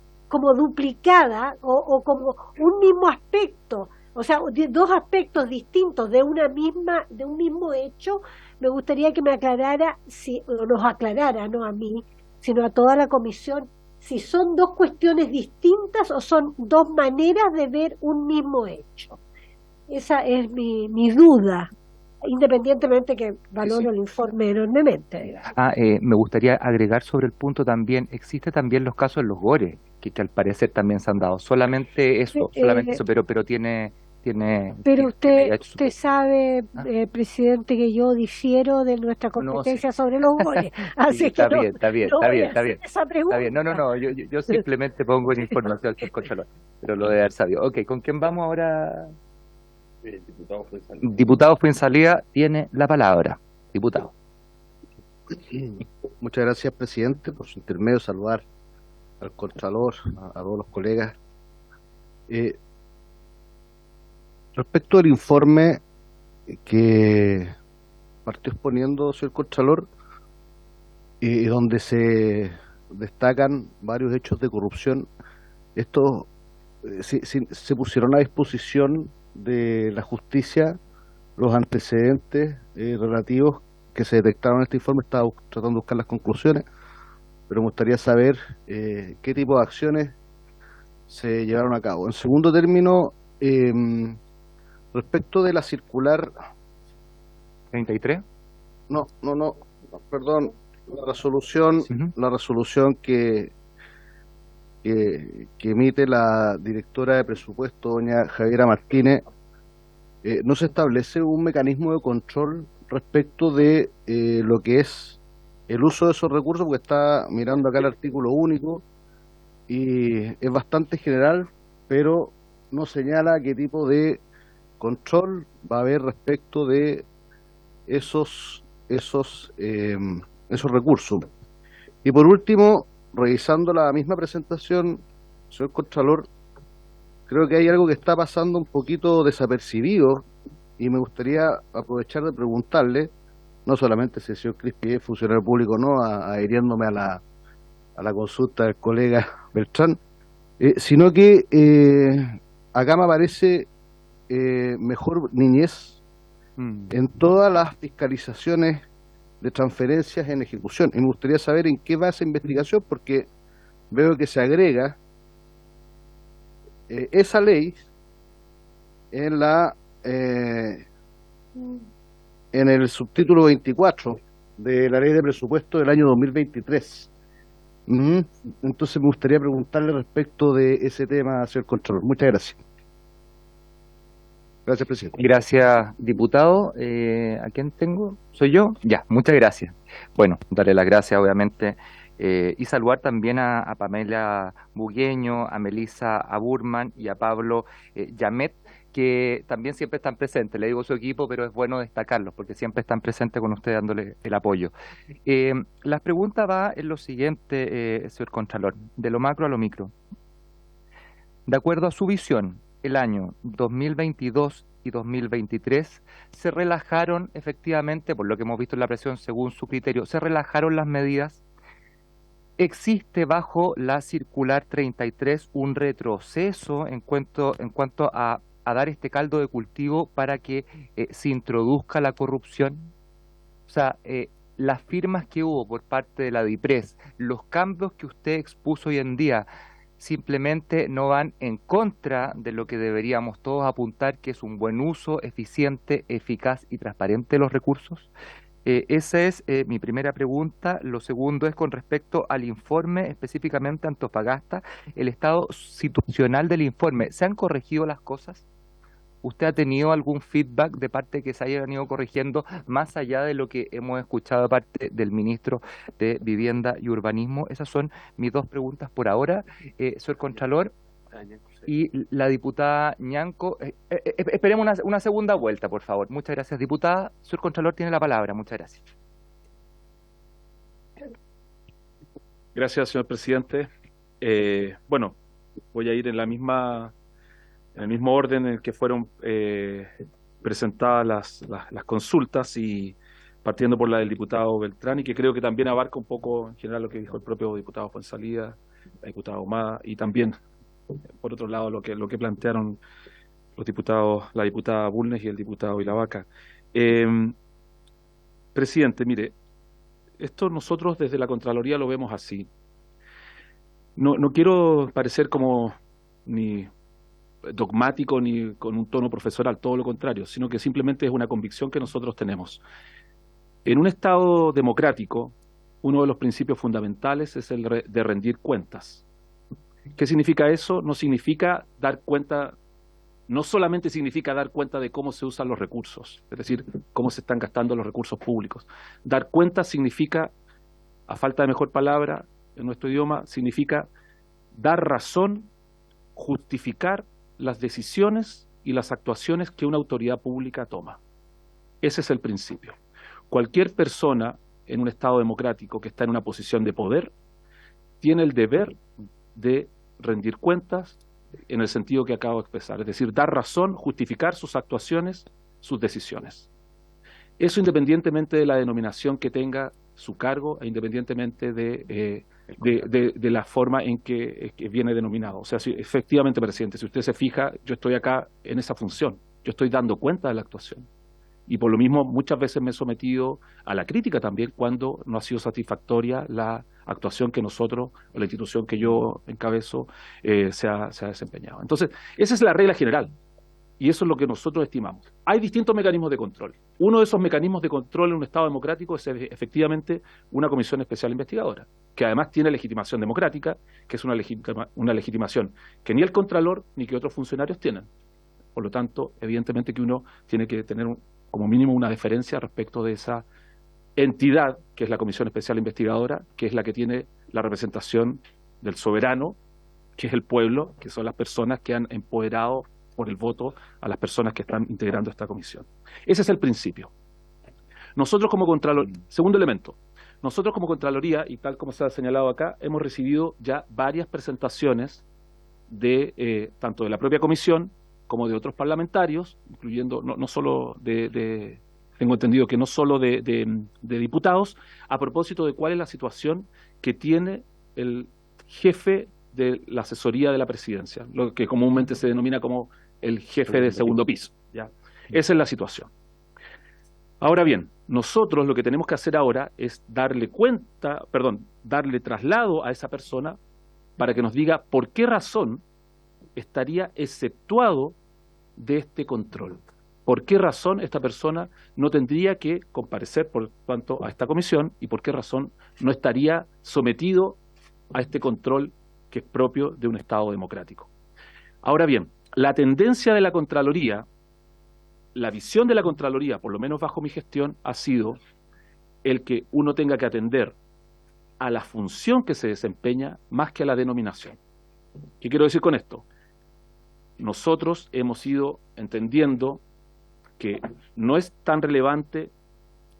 duplicada o como un mismo aspecto, o sea, dos aspectos distintos de un mismo hecho, me gustaría que me aclarara, o nos aclarara, no a mí, sino a toda la comisión, si son dos cuestiones distintas o son dos maneras de ver un mismo hecho. Esa es mi duda, independientemente que valoro el informe enormemente, digamos. Me gustaría agregar sobre el punto también, existe también los casos de los GORE, que al parecer también se han dado. Solamente eso, pero tiene... Pero usted sabe, presidente, que yo difiero de nuestra competencia sobre los GORE. Así Sí, que está bien. está bien. Esa pregunta. Está bien. No, yo simplemente pongo en información al Contralor, pero lo de haber sabido. Ok, ¿con quién vamos ahora? Diputado Fuenzalía tiene la palabra. Diputado. Muchas gracias, presidente, por su intermedio. Saludar al Contralor, a todos los colegas. Respecto al informe que partió exponiendo, señor Contralor, donde se destacan varios hechos de corrupción, estos se pusieron a disposición de la justicia los antecedentes relativos que se detectaron en este informe. Estaba tratando de buscar las conclusiones, pero me gustaría saber qué tipo de acciones se llevaron a cabo. En segundo término, respecto de la circular 33. No, perdón, la resolución que emite la directora de presupuesto, doña Javiera Martínez, no se establece un mecanismo de control respecto de lo que es el uso de esos recursos, porque está mirando acá el artículo único y es bastante general, pero no señala qué tipo de control va a haber respecto de esos recursos. Y por último, revisando la misma presentación, señor Contralor, creo que hay algo que está pasando un poquito desapercibido y me gustaría aprovechar de preguntarle, no solamente si el señor Crispi es funcionario público o no, adhiriéndome a la consulta del colega Beltrán, sino que acá me aparece mejor niñez en todas las fiscalizaciones de transferencias en ejecución. Y me gustaría saber en qué va esa investigación, porque veo que se agrega esa ley en el subtítulo 24, de la ley de presupuesto del año 2023. Entonces me gustaría preguntarle respecto de ese tema, señor Contralor. Muchas gracias. Gracias, presidente. Gracias, diputado. ¿A quién tengo? ¿Soy yo? Ya, muchas gracias. Bueno, darle las gracias, obviamente, y saludar también a Pamela Bugueño, a Melissa Aburman y a Pablo Yamet, que también siempre están presentes. Le digo su equipo, pero es bueno destacarlos, porque siempre están presentes con usted dándole el apoyo. La pregunta va en lo siguiente, señor Contralor, de lo macro a lo micro. De acuerdo a su visión, el año 2022 y 2023 se relajaron efectivamente, por lo que hemos visto en la presión, según su criterio, se relajaron las medidas. ¿Existe bajo la circular 33 un retroceso en cuanto a dar este caldo de cultivo para que se introduzca la corrupción? O sea, las firmas que hubo por parte de la DIPRES, los cambios que usted expuso hoy en día, simplemente no van en contra de lo que deberíamos todos apuntar, que es un buen uso, eficiente, eficaz y transparente de los recursos. Esa es mi primera pregunta. Lo segundo es con respecto al informe, específicamente Antofagasta, el estado situacional del informe. ¿Se han corregido las cosas? ¿Usted ha tenido algún feedback de parte que se hayan ido corrigiendo más allá de lo que hemos escuchado de parte del ministro de Vivienda y Urbanismo? Esas son mis dos preguntas por ahora, señor Contralor. Y la diputada Ñanco, esperemos una segunda vuelta, por favor. Muchas gracias, diputada. Señor Contralor tiene la palabra. Muchas gracias. Gracias, señor presidente. Bueno, voy a ir en el mismo orden en el que fueron presentadas las consultas, y partiendo por la del diputado Beltrán, y que creo que también abarca un poco en general lo que dijo el propio diputado Fuenzalida, la diputada Ahumada, y también, por otro lado, lo que plantearon los diputados, la diputada Bulnes y el diputado Ilavaca. Presidente, mire, esto nosotros desde la Contraloría lo vemos así. No quiero parecer como ni dogmático ni con un tono profesoral, todo lo contrario, sino que simplemente es una convicción que nosotros tenemos. En un Estado democrático, uno de los principios fundamentales es el de rendir cuentas. ¿Qué significa eso? No significa dar cuenta, no solamente significa dar cuenta de cómo se usan los recursos, es decir, cómo se están gastando los recursos públicos. Dar cuenta significa, a falta de mejor palabra en nuestro idioma, significa dar razón, justificar las decisiones y las actuaciones que una autoridad pública toma. Ese es el principio. Cualquier persona en un Estado democrático que está en una posición de poder tiene el deber de rendir cuentas en el sentido que acabo de expresar, es decir, dar razón, justificar sus actuaciones, sus decisiones. Eso independientemente de la denominación que tenga su cargo e independientemente de la forma en que viene denominado. O sea, si, efectivamente, presidente, si usted se fija, yo estoy acá en esa función, yo estoy dando cuenta de la actuación. Y por lo mismo muchas veces me he sometido a la crítica también cuando no ha sido satisfactoria la actuación que nosotros, o la institución que yo encabezo, se ha desempeñado. Entonces, esa es la regla general. Y eso es lo que nosotros estimamos. Hay distintos mecanismos de control. Uno de esos mecanismos de control en un Estado democrático es efectivamente una comisión especial investigadora, que además tiene legitimación democrática, que es una legitimación que ni el Contralor ni que otros funcionarios tienen. Por lo tanto, evidentemente que uno tiene que tener como mínimo una deferencia respecto de esa entidad, que es la comisión especial investigadora, que es la que tiene la representación del soberano, que es el pueblo, que son las personas que han empoderado por el voto a las personas que están integrando esta comisión. Ese es el principio. Nosotros como Contraloría, segundo elemento, nosotros como Contraloría, y tal como se ha señalado acá, hemos recibido ya varias presentaciones de tanto de la propia comisión como de otros parlamentarios, incluyendo no solo tengo entendido que no solo de diputados, a propósito de cuál es la situación que tiene el jefe de la asesoría de la presidencia, lo que comúnmente se denomina como el jefe de segundo piso, ¿ya? Esa es la situación. Ahora bien, nosotros lo que tenemos que hacer ahora es darle traslado a esa persona para que nos diga por qué razón estaría exceptuado de este control. por qué razón esta persona no tendría que comparecer, por tanto, a esta comisión y por qué razón no estaría sometido a este control que es propio de un Estado democrático. Ahora bien, la tendencia de la Contraloría, la visión de la Contraloría, por lo menos bajo mi gestión, ha sido el que uno tenga que atender a la función que se desempeña más que a la denominación. ¿Qué quiero decir con esto? Nosotros hemos ido entendiendo que no es tan relevante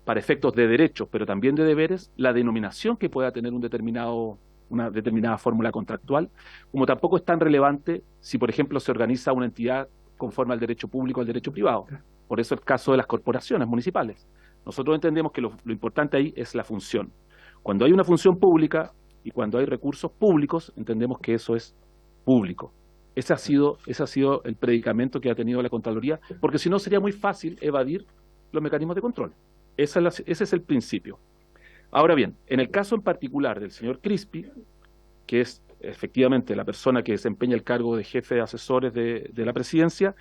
para efectos de derechos, pero también de deberes, la denominación que pueda tener una determinada fórmula contractual, como tampoco es tan relevante si, por ejemplo, se organiza una entidad conforme al derecho público o al derecho privado. Por eso el caso de las corporaciones municipales. Nosotros entendemos que lo importante ahí es la función. Cuando hay una función pública y cuando hay recursos públicos, entendemos que eso es público. Ese ha sido el predicamento que ha tenido la Contraloría, porque si no sería muy fácil evadir los mecanismos de control. Ese es el principio. Ahora bien, en el caso en particular del señor Crispi, que es efectivamente la persona que desempeña el cargo de jefe de asesores de la presidencia,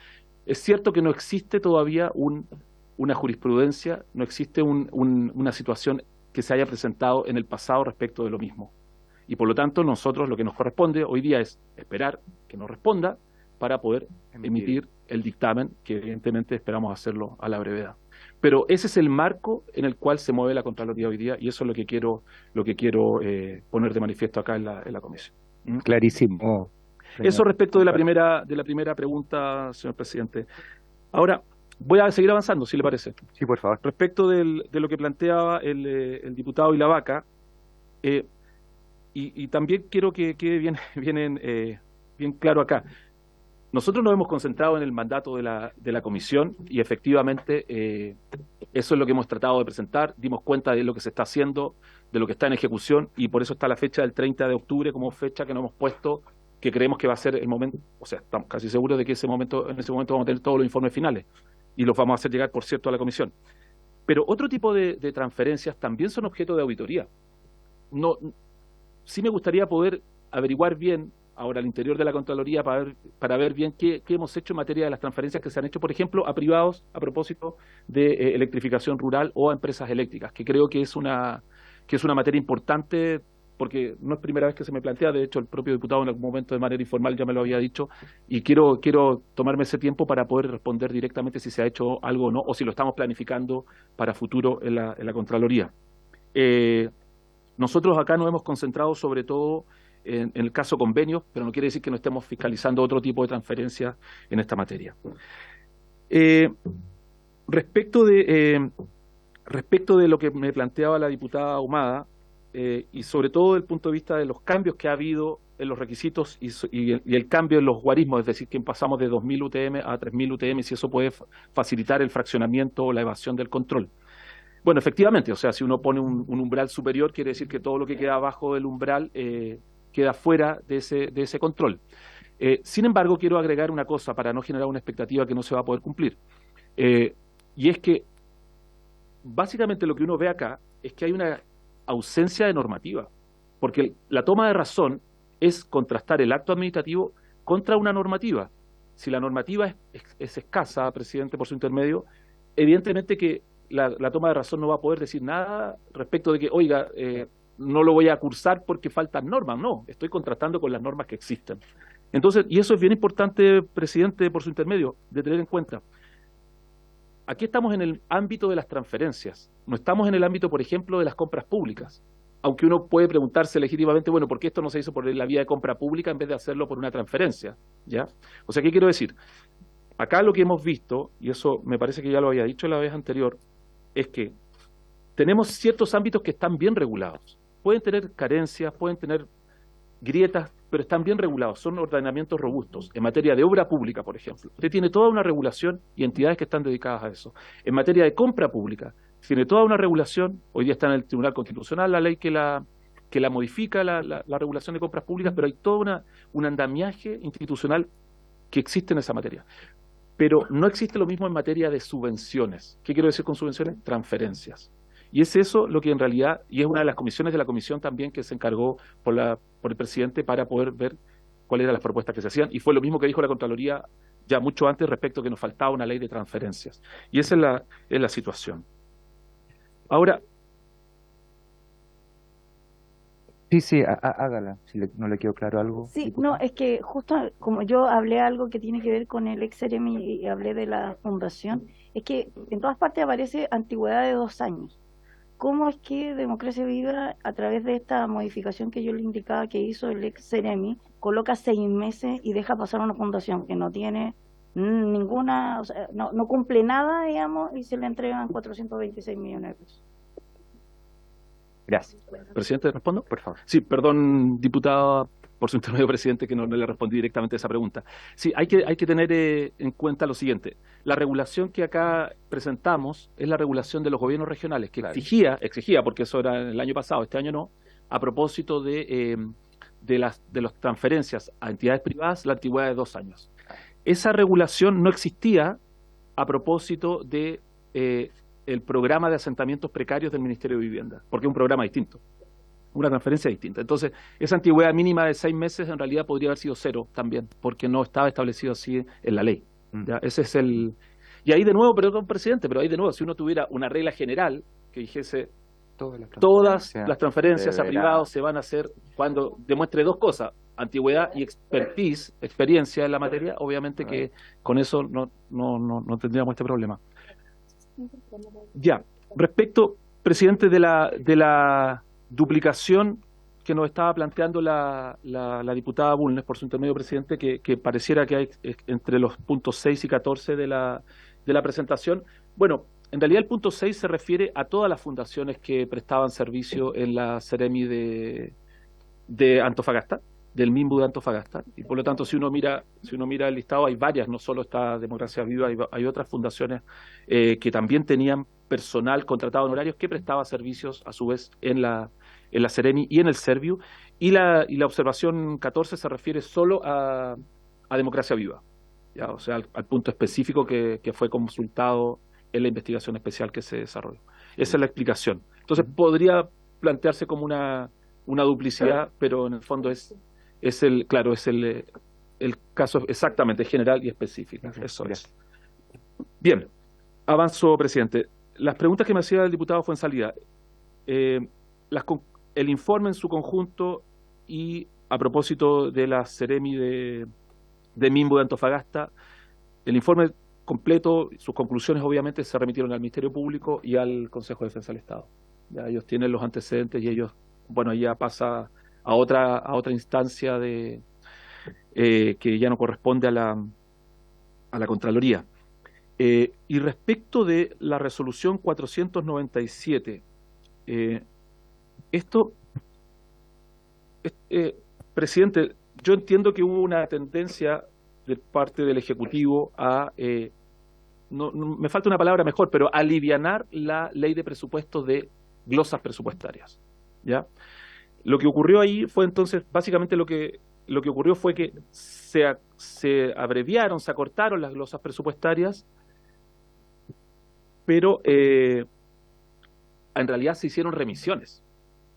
es cierto que no existe todavía una jurisprudencia, no existe una situación que se haya presentado en el pasado respecto de lo mismo. Y por lo tanto, nosotros lo que nos corresponde hoy día es esperar que nos responda para poder emitir el dictamen, que evidentemente esperamos hacerlo a la brevedad. Pero ese es el marco en el cual se mueve la Contraloría hoy día y eso es lo que quiero poner de manifiesto acá en la comisión. Clarísimo. Eso respecto de la primera pregunta, señor presidente. Ahora, voy a seguir avanzando, si le parece. Sí, por favor. Respecto de lo que planteaba el diputado Ilavaca, y también quiero que quede bien claro acá. Nosotros nos hemos concentrado en el mandato de la comisión y efectivamente eso es lo que hemos tratado de presentar. Dimos cuenta de lo que se está haciendo, de lo que está en ejecución y por eso está la fecha del 30 de octubre como fecha que nos hemos puesto, que creemos que va a ser el momento, o sea, estamos casi seguros de que en ese momento vamos a tener todos los informes finales y los vamos a hacer llegar, por cierto, a la comisión. Pero otro tipo de transferencias también son objeto de auditoría. Sí me gustaría poder averiguar bien ahora al interior de la Contraloría para ver bien qué hemos hecho en materia de las transferencias que se han hecho, por ejemplo, a privados a propósito de electrificación rural o a empresas eléctricas, que creo que es una materia importante porque no es primera vez que se me plantea, de hecho el propio diputado en algún momento de manera informal ya me lo había dicho y quiero tomarme ese tiempo para poder responder directamente si se ha hecho algo o no, o si lo estamos planificando para futuro en la Contraloría. Nosotros acá nos hemos concentrado sobre todo en el caso convenios, pero no quiere decir que no estemos fiscalizando otro tipo de transferencias en esta materia. Respecto de lo que me planteaba la diputada Ahumada, y sobre todo desde el punto de vista de los cambios que ha habido en los requisitos y el cambio en los guarismos, es decir, que pasamos de 2.000 UTM a 3.000 UTM, si eso puede facilitar el fraccionamiento o la evasión del control. Bueno, efectivamente, o sea, si uno pone un umbral superior, quiere decir que todo lo que queda abajo del umbral queda fuera de ese control. Sin embargo, quiero agregar una cosa para no generar una expectativa que no se va a poder cumplir. Y es que básicamente lo que uno ve acá es que hay una ausencia de normativa, porque la toma de razón es contrastar el acto administrativo contra una normativa. Si la normativa es escasa, presidente, por su intermedio, evidentemente que la toma de razón no va a poder decir nada respecto de que, oiga, no lo voy a cursar porque faltan normas. No, estoy contrastando con las normas que existen. Entonces, y eso es bien importante, presidente, por su intermedio, de tener en cuenta. Aquí estamos en el ámbito de las transferencias, no estamos en el ámbito, por ejemplo, de las compras públicas. Aunque uno puede preguntarse legítimamente, bueno, ¿por qué esto no se hizo por la vía de compra pública en vez de hacerlo por una transferencia? ¿Ya? O sea, ¿qué quiero decir? Acá lo que hemos visto, y eso me parece que ya lo había dicho la vez anterior, es que tenemos ciertos ámbitos que están bien regulados. Pueden tener carencias, pueden tener grietas, pero están bien regulados, son ordenamientos robustos. En materia de obra pública, por ejemplo, usted tiene toda una regulación y entidades que están dedicadas a eso. En materia de compra pública, tiene toda una regulación, hoy día está en el Tribunal Constitucional la ley que la modifica la regulación de compras públicas, pero hay todo un andamiaje institucional que existe en esa materia. Pero no existe lo mismo en materia de subvenciones. ¿Qué quiero decir con subvenciones? Transferencias. Y es eso lo que en realidad, y es una de las comisiones de la comisión también que se encargó por el presidente para poder ver cuáles eran las propuestas que se hacían, y fue lo mismo que dijo la Contraloría ya mucho antes respecto a que nos faltaba una ley de transferencias. Y esa es la situación. Ahora, Sí, hágala, si no le quedó claro algo. Sí, diputada. no, es que justo como yo hablé algo que tiene que ver con el ex Ceremi y hablé de la fundación, es que en todas partes aparece antigüedad de 2 años. ¿Cómo es que Democracia Viva, a través de esta modificación que yo le indicaba que hizo el ex Ceremi, coloca 6 meses y deja pasar una fundación que no tiene ninguna, o sea, no cumple nada, digamos, y se le entregan 426 millones de pesos? Gracias. presidente, ¿respondo? Por favor. Sí, perdón, diputada, por su intermedio, presidente, que no le respondí directamente a esa pregunta. Sí, hay que tener en cuenta lo siguiente. La regulación que acá presentamos es la regulación de los gobiernos regionales, que Claro. exigía, porque eso era el año pasado, este año no, a propósito de las transferencias a entidades privadas, la antigüedad de 2 años. Esa regulación no existía a propósito de el programa de asentamientos precarios del Ministerio de Vivienda, porque es un programa distinto, una transferencia distinta. Entonces, esa antigüedad mínima de 6 meses en realidad podría haber sido 0 también, porque no estaba establecido así en la ley. ¿Ya? Ese es el... Y ahí de nuevo, perdón, presidente, pero ahí de nuevo, si uno tuviera una regla general que dijese todas las transferencias a deberá. privados se van a hacer cuando demuestre 2 cosas, antigüedad y experiencia en la materia, obviamente que con eso no tendríamos este problema. Ya, respecto, presidente, de la duplicación que nos estaba planteando la diputada Bulnes, por su intermedio, presidente, que pareciera que hay entre los puntos 6 y 14 de la presentación. Bueno, en realidad el punto 6 se refiere a todas las fundaciones que prestaban servicio en la Ceremi de Antofagasta, del MIMBU de Antofagasta, y por lo tanto si uno mira el listado hay varias, no solo está Democracia Viva, hay otras fundaciones que también tenían personal contratado en horarios que prestaba servicios a su vez en la Ceremi y en el Serviu, y la observación 14 se refiere solo a Democracia Viva, ¿ya? O sea, al punto específico que fue consultado en la investigación especial que se desarrolló. Esa es la explicación. Entonces podría plantearse como una duplicidad, pero en el fondo es el caso exactamente general y específico. Eso es. Bien, avanzo, presidente. Las preguntas que me hacía el diputado Fuenzalida, el informe en su conjunto y a propósito de la Ceremi de MIMBU de Antofagasta, el informe completo, sus conclusiones obviamente se remitieron al Ministerio Público y al Consejo de Defensa del Estado. Ya ellos tienen los antecedentes y ellos, bueno, ya pasa a otra instancia que ya no corresponde a la Contraloría. Y respecto de la resolución 497, presidente, yo entiendo que hubo una tendencia de parte del Ejecutivo a, me falta una palabra mejor, pero alivianar la ley de presupuestos de glosas presupuestarias, ¿ya? Lo que ocurrió ahí fue entonces, básicamente lo que ocurrió fue que se abreviaron, se acortaron las glosas presupuestarias, pero en realidad se hicieron remisiones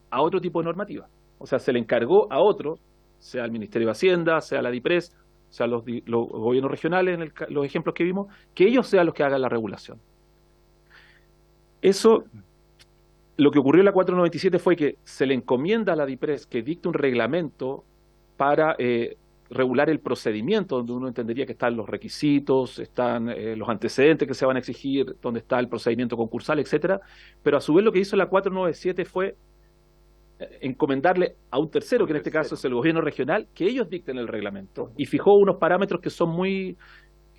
a otro tipo de normativa. O sea, se le encargó a otro, sea el Ministerio de Hacienda, sea la DIPRES, sea los gobiernos regionales, en los ejemplos que vimos, que ellos sean los que hagan la regulación. Eso, lo que ocurrió en la 497 fue que se le encomienda a la DIPRES que dicte un reglamento para regular el procedimiento, donde uno entendería que están los requisitos, están los antecedentes que se van a exigir, donde está el procedimiento concursal, etcétera. Pero a su vez lo que hizo la 497 fue encomendarle a un tercero, que en este caso es el gobierno regional, que ellos dicten el reglamento, y fijó unos parámetros que son muy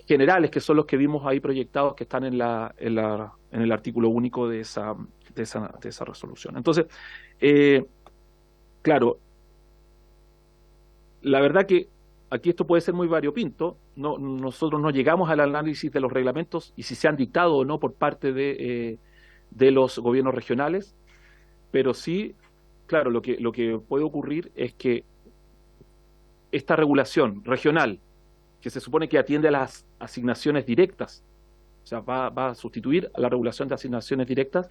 generales, que son los que vimos ahí proyectados, que están en el artículo único de esa resolución. Entonces, claro, la verdad que aquí esto puede ser muy variopinto. Nosotros no llegamos al análisis de los reglamentos y si se han dictado o no por parte de los gobiernos regionales, pero sí, claro, lo que puede ocurrir es que esta regulación regional, que se supone que atiende a las asignaciones directas, o sea, va a sustituir a la regulación de asignaciones directas,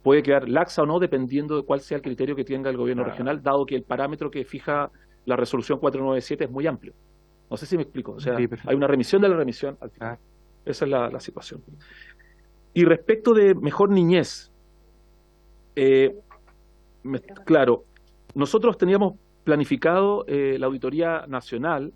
puede quedar laxa o no, dependiendo de cuál sea el criterio que tenga el gobierno regional, dado que el parámetro que fija la resolución 497 es muy amplio. No sé si me explico. O sea, Sí, perfecto. hay una remisión de la remisión al final. Ah. Esa es la situación. Y respecto de mejor niñez, claro, nosotros teníamos planificado la auditoría nacional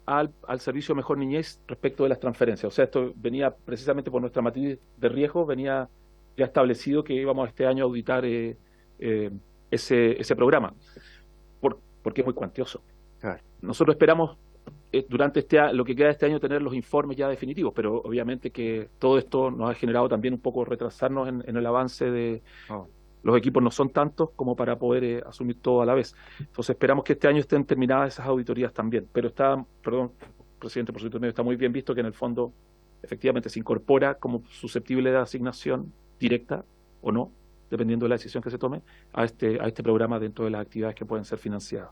al Servicio Mejor Niñez respecto de las transferencias. O sea, esto venía precisamente por nuestra matriz de riesgo, venía ya establecido que íbamos este año a auditar ese programa, porque es muy cuantioso. Claro. Nosotros esperamos durante lo que queda de este año tener los informes ya definitivos, pero obviamente que todo esto nos ha generado también un poco retrasarnos en el avance de... Los equipos no son tantos como para poder asumir todo a la vez. Entonces esperamos que este año estén terminadas esas auditorías también. Pero perdón, presidente, por su intermedio, está muy bien visto que en el fondo efectivamente se incorpora como susceptible de asignación directa o no, dependiendo de la decisión que se tome, a este programa dentro de las actividades que pueden ser financiadas.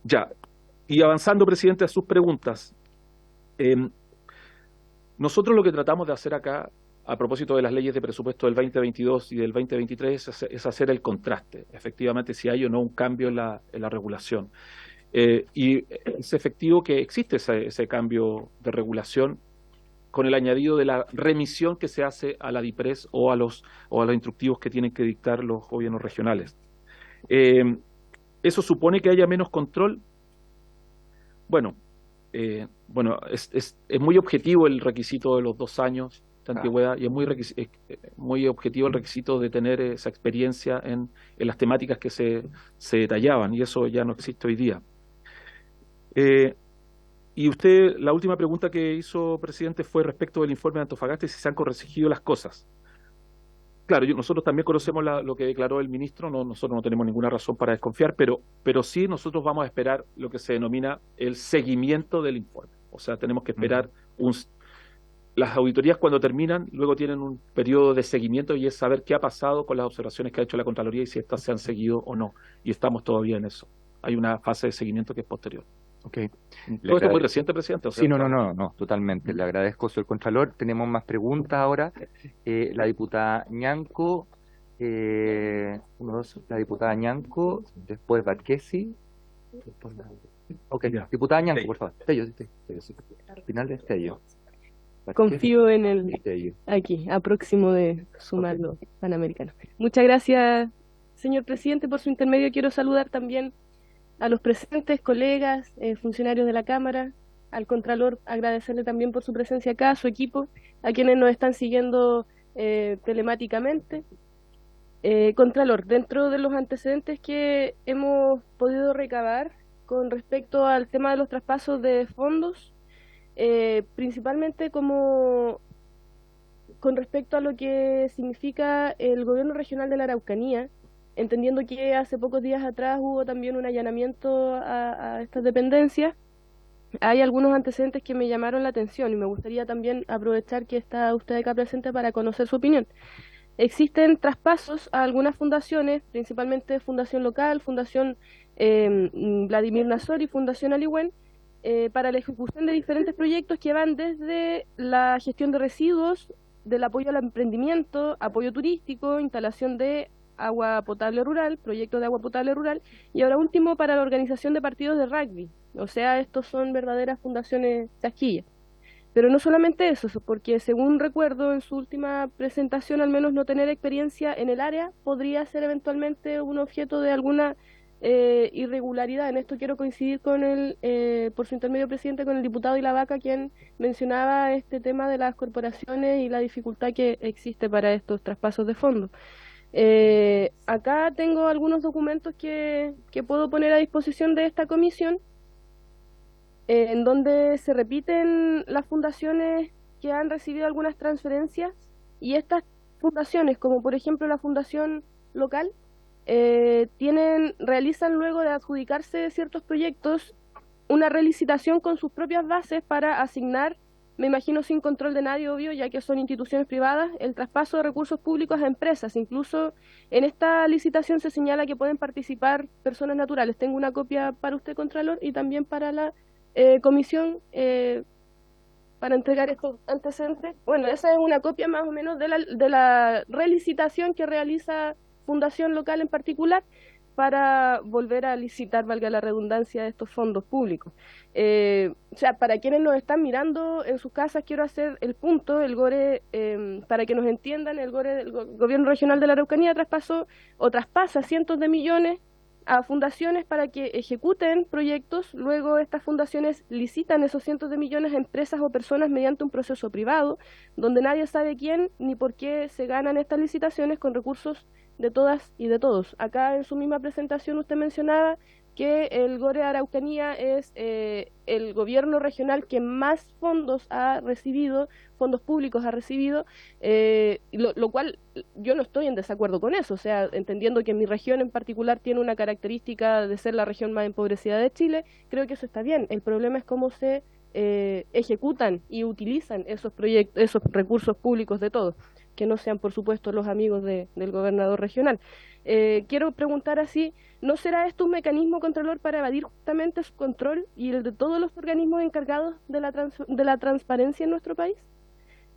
Ya, y avanzando, presidente, a sus preguntas. Nosotros lo que tratamos de hacer acá, a propósito de las leyes de presupuesto del 2022 y del 2023, es hacer el contraste, efectivamente, si hay o no un cambio en la regulación. Y es efectivo que existe ese cambio de regulación con el añadido de la remisión que se hace a la DIPRES o a los instructivos que tienen que dictar los gobiernos regionales. ¿Eso supone que haya menos control? Bueno, es muy objetivo el requisito de los 2 años de antigüedad y es muy objetivo el requisito de tener esa experiencia en las temáticas que se detallaban, y eso ya no existe hoy día. Y usted, la última pregunta que hizo, presidente, fue respecto del informe de Antofagasta y si se han corregido las cosas. Claro, nosotros también conocemos lo que declaró el ministro, nosotros no tenemos ninguna razón para desconfiar, pero sí nosotros vamos a esperar lo que se denomina el seguimiento del informe. O sea, tenemos que esperar las auditorías cuando terminan, luego tienen un periodo de seguimiento y es saber qué ha pasado con las observaciones que ha hecho la Contraloría y si estas se han seguido o no. Y estamos todavía en eso. Hay una fase de seguimiento que es posterior. Okay. Todo esto es muy reciente, presidente. O sea, sí, no, totalmente. Le agradezco, señor Contralor. Tenemos más preguntas ahora. La diputada Ñanco, la diputada Ñanco, después Barquesi. Ok, diputada Ñanco, por favor. Tello, sí. Final de Tello. Confío en el aquí, a próximo de sumarlo Panamericano. Muchas gracias, señor presidente, por su intermedio. Quiero saludar también a los presentes, colegas, funcionarios de la Cámara, al Contralor, agradecerle también por su presencia acá, a su equipo, a quienes nos están siguiendo telemáticamente. Contralor, dentro de los antecedentes que hemos podido recabar con respecto al tema de los traspasos de fondos, principalmente con respecto a lo que significa el Gobierno Regional de la Araucanía, entendiendo que hace pocos días atrás hubo también un allanamiento a estas dependencias, hay algunos antecedentes que me llamaron la atención y me gustaría también aprovechar que está usted acá presente para conocer su opinión. Existen traspasos a algunas fundaciones, principalmente Fundación Local, Fundación Vladimir Nazor y Fundación Aliwen, para la ejecución de diferentes proyectos que van desde la gestión de residuos, del apoyo al emprendimiento, apoyo turístico, instalación de agua potable rural, proyectos de agua potable rural, y ahora último para la organización de partidos de rugby. O sea, estos son verdaderas fundaciones chasquillas. Pero no solamente eso, porque según recuerdo en su última presentación, al menos no tener experiencia en el área podría ser eventualmente un objeto de alguna irregularidad. En esto quiero coincidir con por su intermedio, presidente, con el diputado Ilavaca, quien mencionaba este tema de las corporaciones y la dificultad que existe para estos traspasos de fondos. Acá tengo algunos documentos que puedo poner a disposición de esta comisión, en donde se repiten las fundaciones que han recibido algunas transferencias, y estas fundaciones, como por ejemplo la Fundación Local, realizan luego de adjudicarse ciertos proyectos una relicitación con sus propias bases para asignar, me imagino sin control de nadie, obvio, ya que son instituciones privadas, el traspaso de recursos públicos a empresas. Incluso en esta licitación se señala que pueden participar personas naturales. Tengo una copia para usted, Contralor, y también para la comisión para entregar estos antecedentes. Bueno, esa es una copia más o menos de la relicitación que realiza Fundación Local en particular para volver a licitar, valga la redundancia, estos fondos públicos. O sea, para quienes nos están mirando en sus casas, quiero hacer el punto, el GORE, para que nos entiendan, el GORE del Gobierno Regional de la Araucanía traspasa cientos de millones a fundaciones para que ejecuten proyectos. Luego estas fundaciones licitan esos cientos de millones a empresas o personas mediante un proceso privado, donde nadie sabe quién ni por qué se ganan estas licitaciones con recursos de todas y de todos. Acá en su misma presentación usted mencionaba que el GORE de Araucanía es el gobierno regional que más fondos ha recibido, fondos públicos ha recibido, lo cual yo no estoy en desacuerdo con eso, o sea, entendiendo que mi región en particular tiene una característica de ser la región más empobrecida de Chile, creo que eso está bien. El problema es cómo se ejecutan y utilizan esos proyectos, esos recursos públicos de todos, que no sean, por supuesto, los amigos del gobernador regional. Quiero preguntar así, ¿no será esto un mecanismo, Contralor, para evadir justamente su control y el de todos los organismos encargados de la transparencia en nuestro país?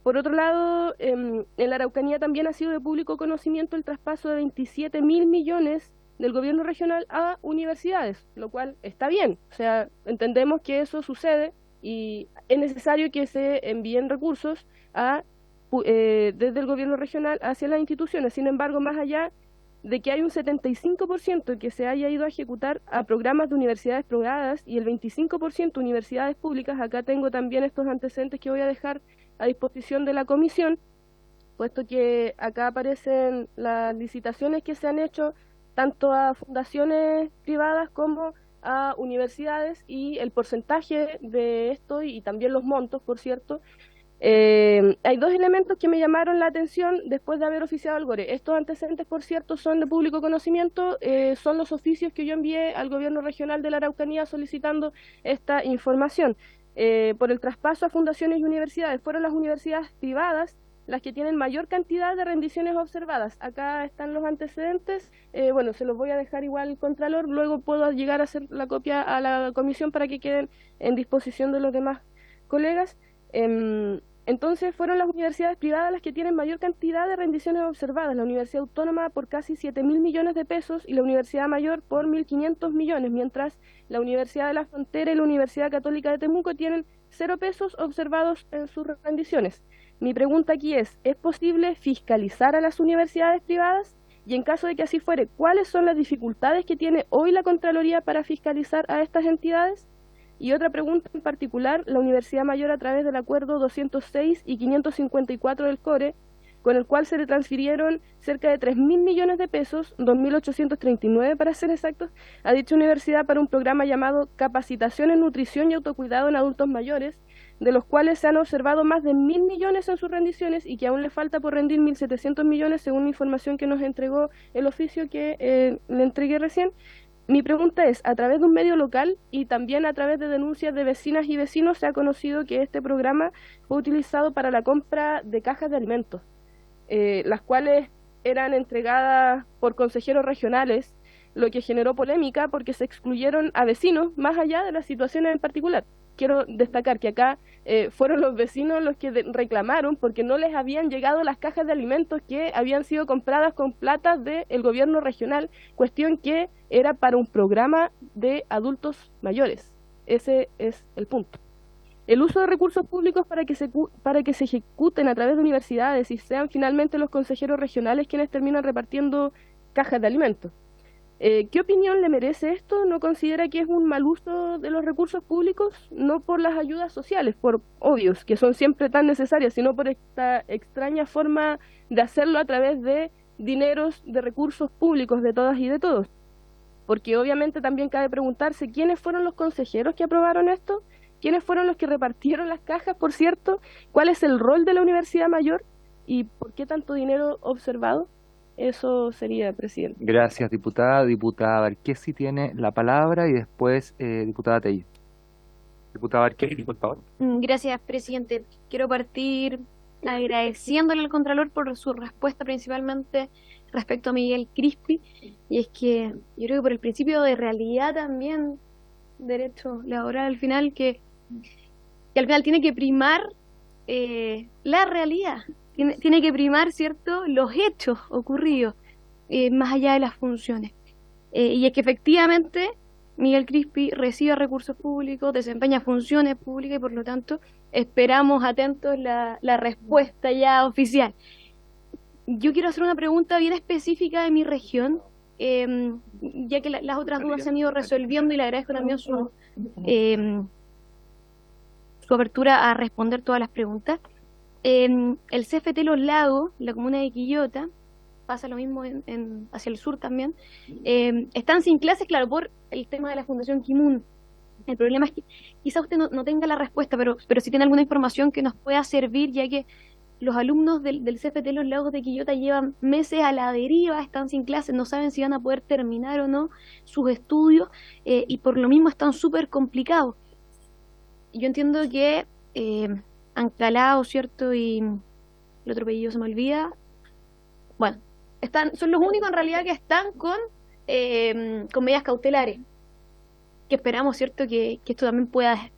Por otro lado, en la Araucanía también ha sido de público conocimiento el traspaso de 27.000 millones del gobierno regional a universidades, lo cual está bien, o sea, entendemos que eso sucede y es necesario que se envíen recursos desde el gobierno regional hacia las instituciones. Sin embargo, más allá de que hay un 75% que se haya ido a ejecutar a programas de universidades privadas y el 25% universidades públicas, acá tengo también estos antecedentes que voy a dejar a disposición de la comisión, puesto que acá aparecen las licitaciones que se han hecho tanto a fundaciones privadas como a universidades y el porcentaje de esto y también los montos, por cierto. Hay dos elementos que me llamaron la atención después de haber oficiado el GORE. Estos antecedentes, por cierto, son de público conocimiento, son los oficios que yo envié al gobierno regional de la Araucanía solicitando esta información. Por el traspaso a fundaciones y universidades, fueron las universidades privadas las que tienen mayor cantidad de rendiciones observadas. Acá están los antecedentes, bueno, se los voy a dejar igual Contralor, luego puedo llegar a hacer la copia a la comisión para que queden en disposición de los demás colegas. Entonces fueron las universidades privadas las que tienen mayor cantidad de rendiciones observadas, la Universidad Autónoma por casi 7.000 millones de pesos y la Universidad Mayor por 1.500 millones, mientras la Universidad de la Frontera y la Universidad Católica de Temuco tienen 0 pesos observados en sus rendiciones. Mi pregunta aquí ¿es posible fiscalizar a las universidades privadas? Y en caso de que así fuere, ¿cuáles son las dificultades que tiene hoy la Contraloría para fiscalizar a estas entidades? Y otra pregunta en particular, la Universidad Mayor a través del acuerdo 206 y 554 del CORE, con el cual se le transfirieron cerca de 3.000 millones de pesos, 2.839 para ser exactos, a dicha universidad para un programa llamado Capacitación en Nutrición y Autocuidado en Adultos Mayores, de los cuales se han observado más de 1.000 millones en sus rendiciones y que aún le falta por rendir 1.700 millones según la información que nos entregó el oficio que le entregué recién. Mi pregunta es, a través de un medio local y también a través de denuncias de vecinas y vecinos se ha conocido que este programa fue utilizado para la compra de cajas de alimentos, las cuales eran entregadas por consejeros regionales, lo que generó polémica porque se excluyeron a vecinos más allá de las situaciones en particular. Quiero destacar que acá fueron los vecinos los que reclamaron porque no les habían llegado las cajas de alimentos que habían sido compradas con plata del gobierno regional, cuestión que era para un programa de adultos mayores. Ese es el punto. El uso de recursos públicos para que se ejecuten a través de universidades y sean finalmente los consejeros regionales quienes terminan repartiendo cajas de alimentos. ¿Qué opinión le merece esto? ¿No considera que es un mal uso de los recursos públicos? No por las ayudas sociales, por obvios, que son siempre tan necesarias, sino por esta extraña forma de hacerlo a través de dineros, de recursos públicos de todas y de todos. Porque obviamente también cabe preguntarse quiénes fueron los consejeros que aprobaron esto, quiénes fueron los que repartieron las cajas, por cierto, cuál es el rol de la Universidad Mayor y por qué tanto dinero observado. Eso sería, presidente. Gracias, diputada. Diputada Barquesi tiene la palabra y después diputada Tello. Diputada Barquesi, por favor. Gracias, presidente. Quiero partir agradeciéndole al Contralor por su respuesta principalmente respecto a Miguel Crispi, y es que yo creo que por el principio de realidad también, derecho laboral al final, que al final tiene que primar la realidad. Tiene que primar, ¿cierto?, los hechos ocurridos, más allá de las funciones. y es que efectivamente Miguel Crispi recibe recursos públicos, desempeña funciones públicas y por lo tanto esperamos atentos la respuesta ya oficial. Yo quiero hacer una pregunta bien específica de mi región, ya que las otras dudas se han ido resolviendo y le agradezco también su apertura a responder todas las preguntas. El CFT Los Lagos, la comuna de Quillota, pasa lo mismo hacia el sur también, están sin clases, claro, por el tema de la Fundación Kimun. El problema es que quizá usted no tenga la respuesta, pero si tiene alguna información que nos pueda servir, ya que los alumnos del CFT Los Lagos de Quillota llevan meses a la deriva, están sin clases, no saben si van a poder terminar o no sus estudios, y por lo mismo están súper complicados. Yo entiendo que Ancalao, ¿cierto? Y el otro apellido se me olvida. Bueno, son los únicos en realidad que están con medidas cautelares, que esperamos, ¿cierto? Que esto también pueda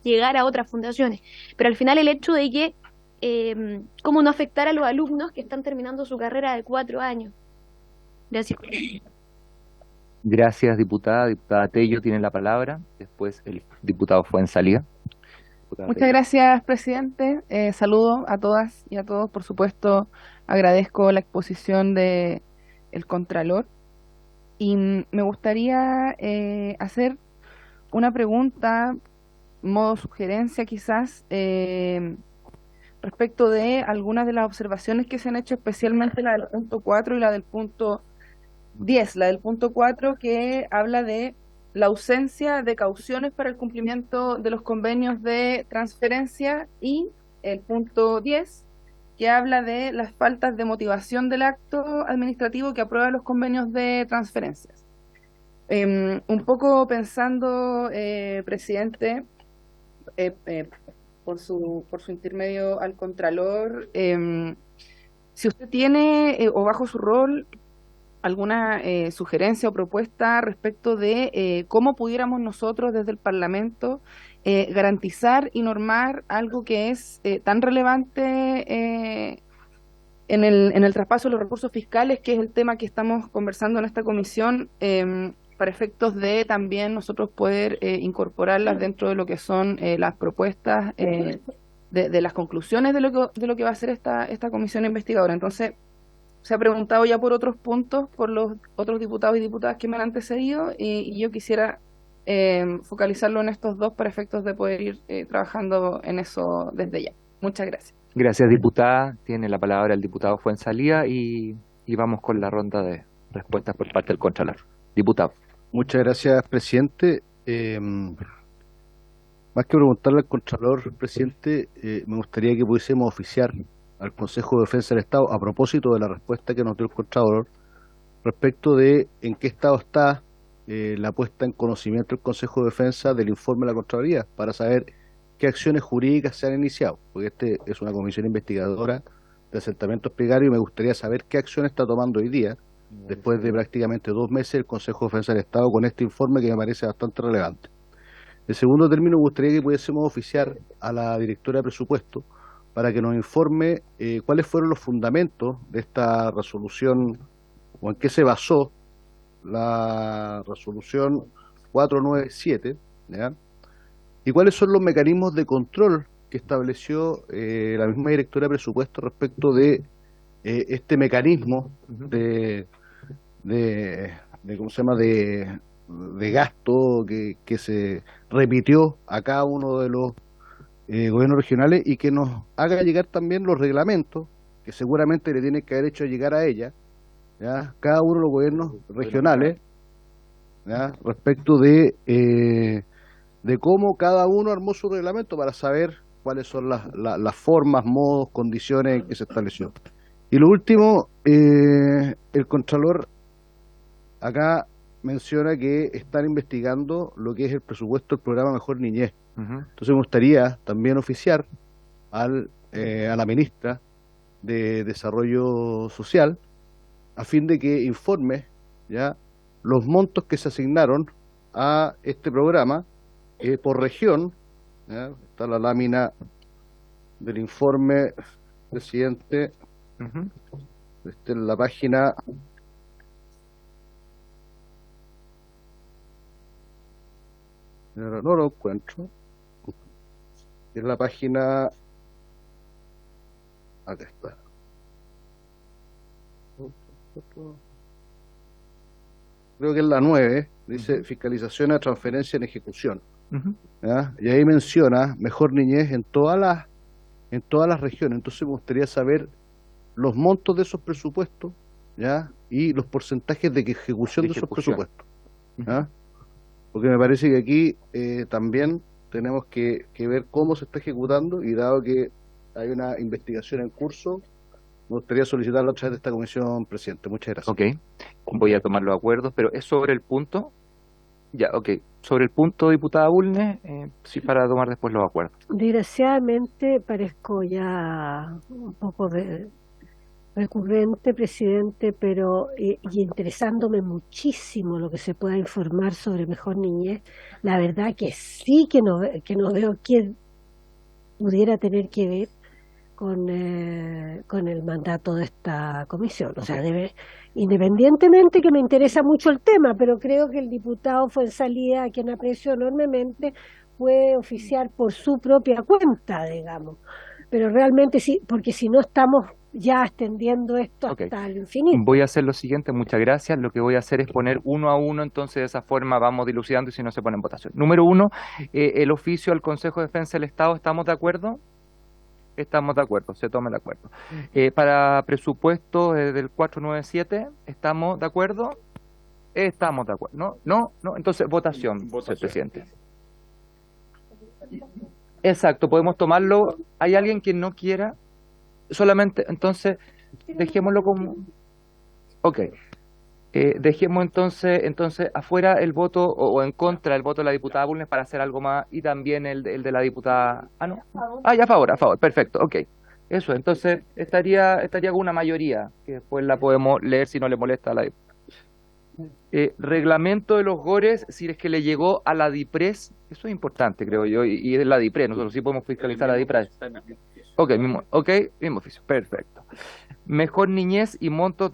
llegar a otras fundaciones. Pero al final el hecho de que cómo no afectar a los alumnos que están terminando su carrera de 4 años. Gracias. Gracias, diputada. Diputada Tello tiene la palabra. Después el diputado Fuenzalía. Muchas gracias, presidente. Saludo a todas y a todos. Por supuesto, agradezco la exposición de el Contralor. Y me gustaría hacer una pregunta, modo sugerencia quizás, respecto de algunas de las observaciones que se han hecho, especialmente la del punto 4 y la del punto 10. La del punto 4 que habla de la ausencia de cauciones para el cumplimiento de los convenios de transferencia, y el punto 10 que habla de las faltas de motivación del acto administrativo que aprueba los convenios de transferencias. Un poco pensando, presidente, por su intermedio al Contralor, si usted tiene o bajo su rol alguna sugerencia o propuesta respecto de cómo pudiéramos nosotros desde el Parlamento garantizar y normar algo que es tan relevante en el traspaso de los recursos fiscales, que es el tema que estamos conversando en esta comisión, para efectos de también nosotros poder incorporarlas dentro de lo que son las propuestas de las conclusiones de lo que va a ser esta comisión investigadora. Entonces, se ha preguntado ya por otros puntos, por los otros diputados y diputadas que me han antecedido, y yo quisiera focalizarlo en estos dos para efectos de poder ir trabajando en eso desde ya. Muchas gracias. Gracias, diputada. Tiene la palabra el diputado Fuenzalía y vamos con la ronda de respuestas por parte del Contralor. Diputado. Muchas gracias, presidente. Más que preguntarle al Contralor, presidente, me gustaría que pudiésemos oficiar al Consejo de Defensa del Estado a propósito de la respuesta que nos dio el Contralor respecto de en qué estado está la puesta en conocimiento del Consejo de Defensa del informe de la Contraloría, para saber qué acciones jurídicas se han iniciado, porque este es una comisión investigadora de asentamientos precarios y me gustaría saber qué acción está tomando hoy día, después de prácticamente 2 meses, el Consejo de Defensa del Estado con este informe que me parece bastante relevante. En segundo término, me gustaría que pudiésemos oficiar a la directora de presupuesto para que nos informe cuáles fueron los fundamentos de esta resolución, o en qué se basó la resolución 497, ¿ya? Y cuáles son los mecanismos de control que estableció la misma directora de presupuesto respecto de este mecanismo de ¿cómo se llama?, de gasto que se repitió a cada uno de los gobiernos regionales, y que nos haga llegar también los reglamentos que seguramente le tienen que haber hecho llegar a ella, ¿ya?, cada uno de los gobiernos regionales, ¿ya?, respecto de cómo cada uno armó su reglamento, para saber cuáles son las formas, modos, condiciones en que se estableció. Y lo último, el Contralor acá menciona que están investigando lo que es el presupuesto del programa Mejor Niñez. Entonces me gustaría también oficiar a la ministra de Desarrollo Social, a fin de que informe ya los montos que se asignaron a este programa por región. ¿Ya? Está la lámina del informe, presidente, en la página No lo encuentro. En la página... Acá está. Creo que es la 9, dice fiscalización a transferencia en ejecución. ¿Ya? Y ahí menciona mejor niñez en todas las regiones. Entonces me gustaría saber los montos de esos presupuestos, ¿ya? Y los porcentajes de ejecución de esos presupuestos, ¿ya? Porque me parece que aquí también tenemos que ver cómo se está ejecutando, y dado que hay una investigación en curso, me gustaría solicitarlo a través de esta comisión, presidente. Muchas gracias. Ok, voy a tomar los acuerdos, pero es sobre el punto. Ya, ok. Sobre el punto, diputada Bulnes, sí, para tomar después los acuerdos. Desgraciadamente parezco ya un poco recurrente, presidente, pero y interesándome muchísimo lo que se pueda informar sobre Mejor Niñez, la verdad que sí que no veo quién pudiera tener que ver con el mandato de esta comisión. O sea, independientemente que me interesa mucho el tema, pero creo que el diputado Fuenzalía, a quien aprecio enormemente, puede oficiar por su propia cuenta, digamos. Pero realmente sí, porque si no estamos ya extendiendo esto hasta el infinito. Voy a hacer lo siguiente, muchas gracias. Lo que voy a hacer es poner uno a uno, entonces de esa forma vamos dilucidando y si no se pone en votación. Número 1, el oficio al Consejo de Defensa del Estado, ¿estamos de acuerdo? Estamos de acuerdo, se toma el acuerdo. Para presupuesto del 497, ¿estamos de acuerdo? Estamos de acuerdo. ¿No? Entonces, votación. Señor presidente. Exacto, podemos tomarlo. ¿Hay alguien que no quiera? Solamente, entonces, dejémoslo como... Ok. Dejemos entonces afuera el voto o en contra el voto de la diputada Bulnes para hacer algo más, y también el de la diputada... Ah, no. Ah, ya, a favor, perfecto, ok. Eso, entonces estaría con una mayoría, que después la podemos leer si no le molesta a la diputada. Reglamento de los GORES, si es que le llegó a la DIPRES, eso es importante, creo yo, y es la DIPRES, nosotros sí podemos fiscalizar la DIPRES. Ok, mismo oficio, perfecto. Mejor niñez y montos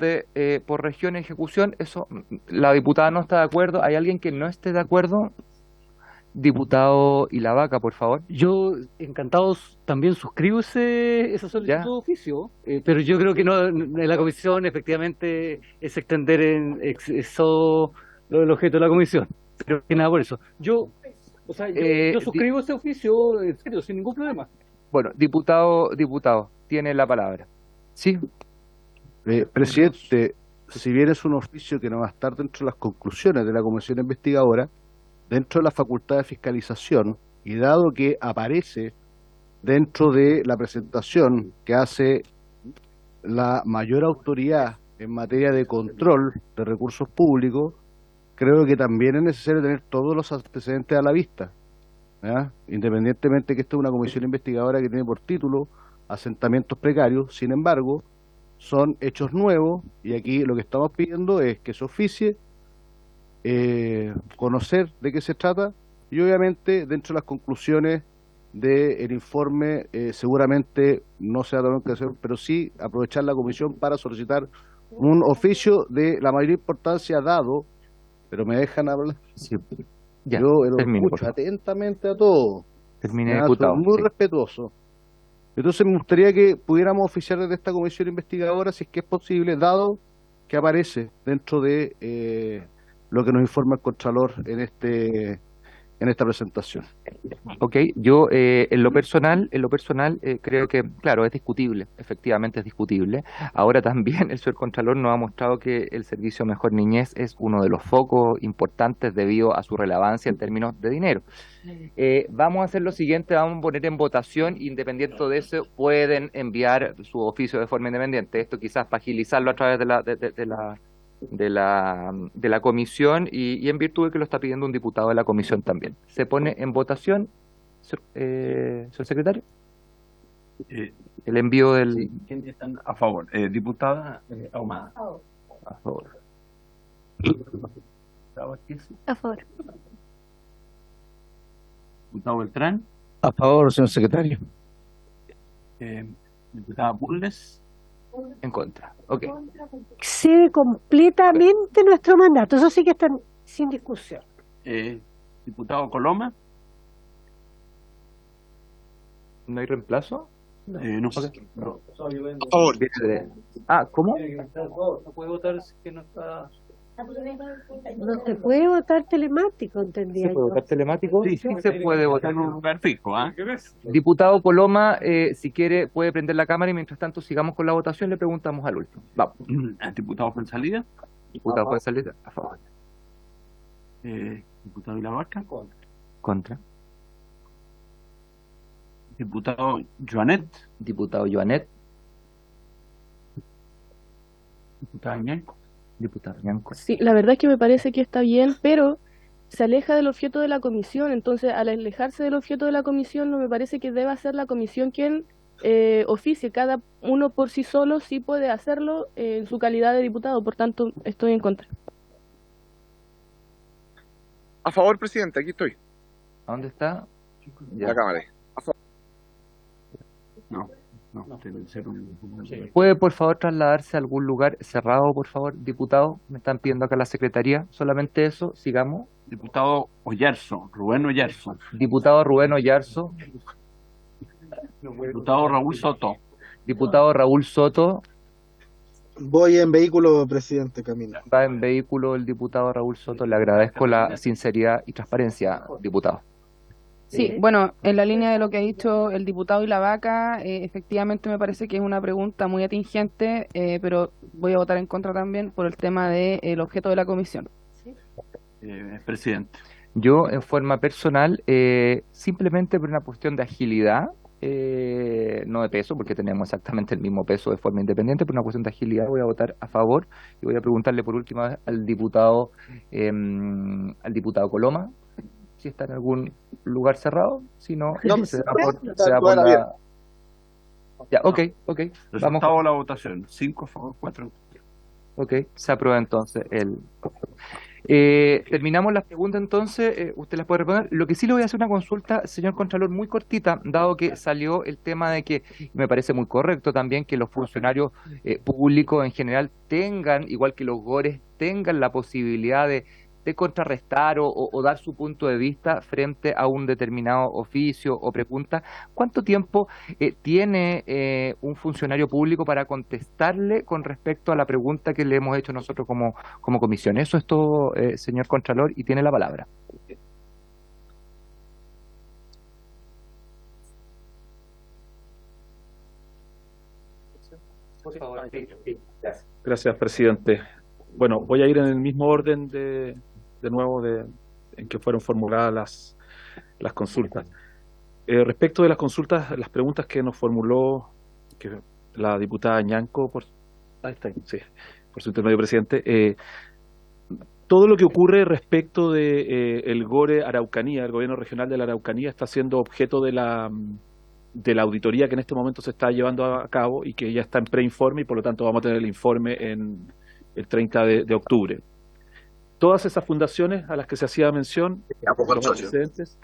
por región de ejecución, eso la diputada no está de acuerdo. ¿Hay alguien que no esté de acuerdo? Diputado Ilavaca, por favor. Yo, encantado, también suscribo esa solicitud de oficio, pero yo creo que no, en la comisión efectivamente es extender eso el objeto de la comisión, pero que nada por eso. Yo suscribo ese oficio, en serio, sin ningún problema. Bueno, diputado, tiene la palabra. Sí. Presidente, si bien es un oficio que no va a estar dentro de las conclusiones de la comisión investigadora, dentro de la facultad de fiscalización, y dado que aparece dentro de la presentación que hace la mayor autoridad en materia de control de recursos públicos, creo que también es necesario tener todos los antecedentes a la vista, ¿ya? Independientemente que esta es una comisión investigadora que tiene por título asentamientos precarios, sin embargo, son hechos nuevos, y aquí lo que estamos pidiendo es que se oficie, conocer de qué se trata, y obviamente dentro de las conclusiones del informe seguramente no se va a tomar en consideración, pero sí aprovechar la comisión para solicitar un oficio de la mayor importancia, dado, pero me dejan hablar. Sí. Ya, yo lo termine, escucho atentamente a todo. Termine, diputado. Soy muy respetuoso. Entonces me gustaría que pudiéramos oficiar desde esta comisión investigadora, si es que es posible, dado que aparece dentro de lo que nos informa el Contralor en esta presentación. Ok, yo en lo personal creo que, claro, es discutible, efectivamente es discutible. Ahora también el señor Contralor nos ha mostrado que el servicio Mejor Niñez es uno de los focos importantes debido a su relevancia en términos de dinero. Vamos a hacer lo siguiente, vamos a poner en votación, independiente de eso, pueden enviar su oficio de forma independiente. Esto quizás para agilizarlo a través de la comisión y en virtud de que lo está pidiendo un diputado de la comisión también. ¿Se pone en votación, señor secretario? El envío del... Sí, ¿quiénes están a favor? Diputada Ahumada. A favor. A favor. Diputado Beltrán. A favor, señor secretario. Diputada Bulnes. En contra. Ok. Excede completamente nuestro mandato, eso sí que está sin discusión. Diputado Coloma. ¿No hay reemplazo? No. No. A favor. ¿Cómo? No puede votar que no está. No se puede votar telemático, entendía ¿Se puede yo. votar telemático? Sí, sí se puede votar en un lugar fijo. Diputado Coloma, si quiere, puede prender la cámara y mientras tanto sigamos con la votación, le preguntamos al último. Vamos. Diputado Fuenzalida. Diputado Fuenzalida, a favor. Diputado Vilabarca. Contra. Diputado Joanet. Diputado Joanet. Diputado Ñanco. Diputado Ñanco. Sí, la verdad es que me parece que está bien, pero se aleja del objeto de la comisión. Entonces, al alejarse del objeto de la comisión, no me parece que deba ser la comisión quien oficie. Cada uno por sí solo sí puede hacerlo en su calidad de diputado. Por tanto, estoy en contra. A favor, presidente, aquí estoy. ¿A dónde está? La cámara. No, tiene que ser un... ¿Puede por favor trasladarse a algún lugar cerrado, por favor, diputado? Me están pidiendo acá la secretaría. Solamente eso, sigamos. Diputado Oyarzo, Rubén Oyarzo. Diputado Rubén Oyarzo. Diputado Raúl Soto. Diputado Raúl Soto. Voy en vehículo, presidente, camino. Va en vehículo el diputado Raúl Soto. Le agradezco la sinceridad y transparencia, diputado. Sí, bueno, en la línea de lo que ha dicho el diputado y la vaca, efectivamente me parece que es una pregunta muy atingente, pero voy a votar en contra también por el tema del objeto de la comisión. Presidente. Yo, en forma personal, simplemente por una cuestión de agilidad, no de peso, porque tenemos exactamente el mismo peso de forma independiente, por una cuestión de agilidad voy a votar a favor y voy a preguntarle por última vez al diputado Coloma si está en algún lugar cerrado, si no, se da por la... Ya, ok. Vamos. Resultado de la votación, 5 a favor, 4. Ok, se aprueba entonces el... terminamos las preguntas entonces, usted las puede responder. Lo que sí le voy a hacer una consulta, señor Contralor, muy cortita, dado que salió el tema de que, me parece muy correcto también, que los funcionarios públicos en general tengan, igual que los GORES, tengan la posibilidad de contrarrestar o dar su punto de vista frente a un determinado oficio o pregunta. ¿Cuánto tiempo tiene un funcionario público para contestarle con respecto a la pregunta que le hemos hecho nosotros como comisión? Eso es todo, señor Contralor, y tiene la palabra. Gracias, presidente. Bueno, voy a ir en el mismo orden de nuevo en que fueron formuladas las consultas. Respecto de las consultas, las preguntas que nos formuló la diputada Ñanco, por su intermedio, presidente, todo lo que ocurre respecto de el GORE Araucanía, el gobierno regional de la Araucanía, está siendo objeto de la auditoría que en este momento se está llevando a cabo y que ya está en preinforme y por lo tanto vamos a tener el informe en el 30 de octubre. Todas esas fundaciones a las que se hacía mención, los antecedentes,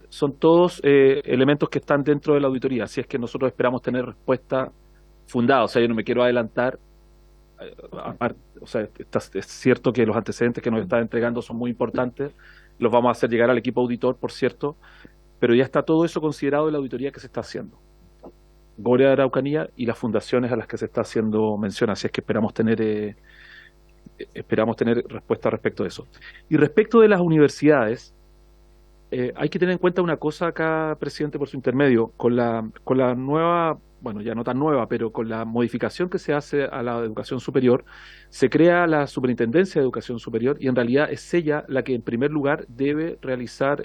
son todos elementos que están dentro de la auditoría, así es que nosotros esperamos tener respuesta fundada. O sea, yo no me quiero adelantar, o sea, es cierto que los antecedentes que nos están entregando son muy importantes, los vamos a hacer llegar al equipo auditor, por cierto, pero ya está todo eso considerado en la auditoría que se está haciendo. GORE de Araucanía y las fundaciones a las que se está haciendo mención, así es que esperamos tener respuesta respecto de eso. Y respecto de las universidades, hay que tener en cuenta una cosa acá, presidente, por su intermedio, con la nueva, bueno, ya no tan nueva, pero con la modificación que se hace a la educación superior, se crea la Superintendencia de Educación Superior y en realidad es ella la que en primer lugar debe realizar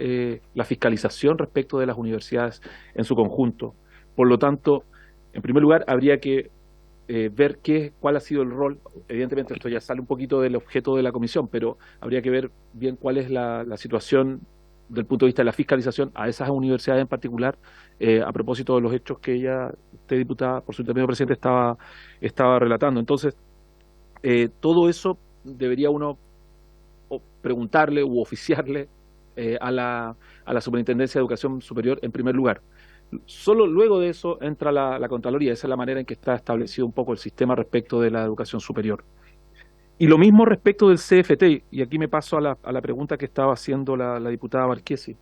la fiscalización respecto de las universidades en su conjunto. Por lo tanto, en primer lugar, habría que ver cuál ha sido el rol. Evidentemente esto ya sale un poquito del objeto de la comisión, pero habría que ver bien cuál es la situación del punto de vista de la fiscalización a esas universidades en particular, a propósito de los hechos que usted, diputada, por su intermedio, presidente, estaba relatando. Entonces, todo eso debería uno preguntarle u oficiarle a la Superintendencia de Educación Superior en primer lugar. Solo luego de eso entra la Contraloría. Esa es la manera en que está establecido un poco el sistema respecto de la educación superior. Y lo mismo respecto del CFT, y aquí me paso a la pregunta que estaba haciendo la diputada Marchesi.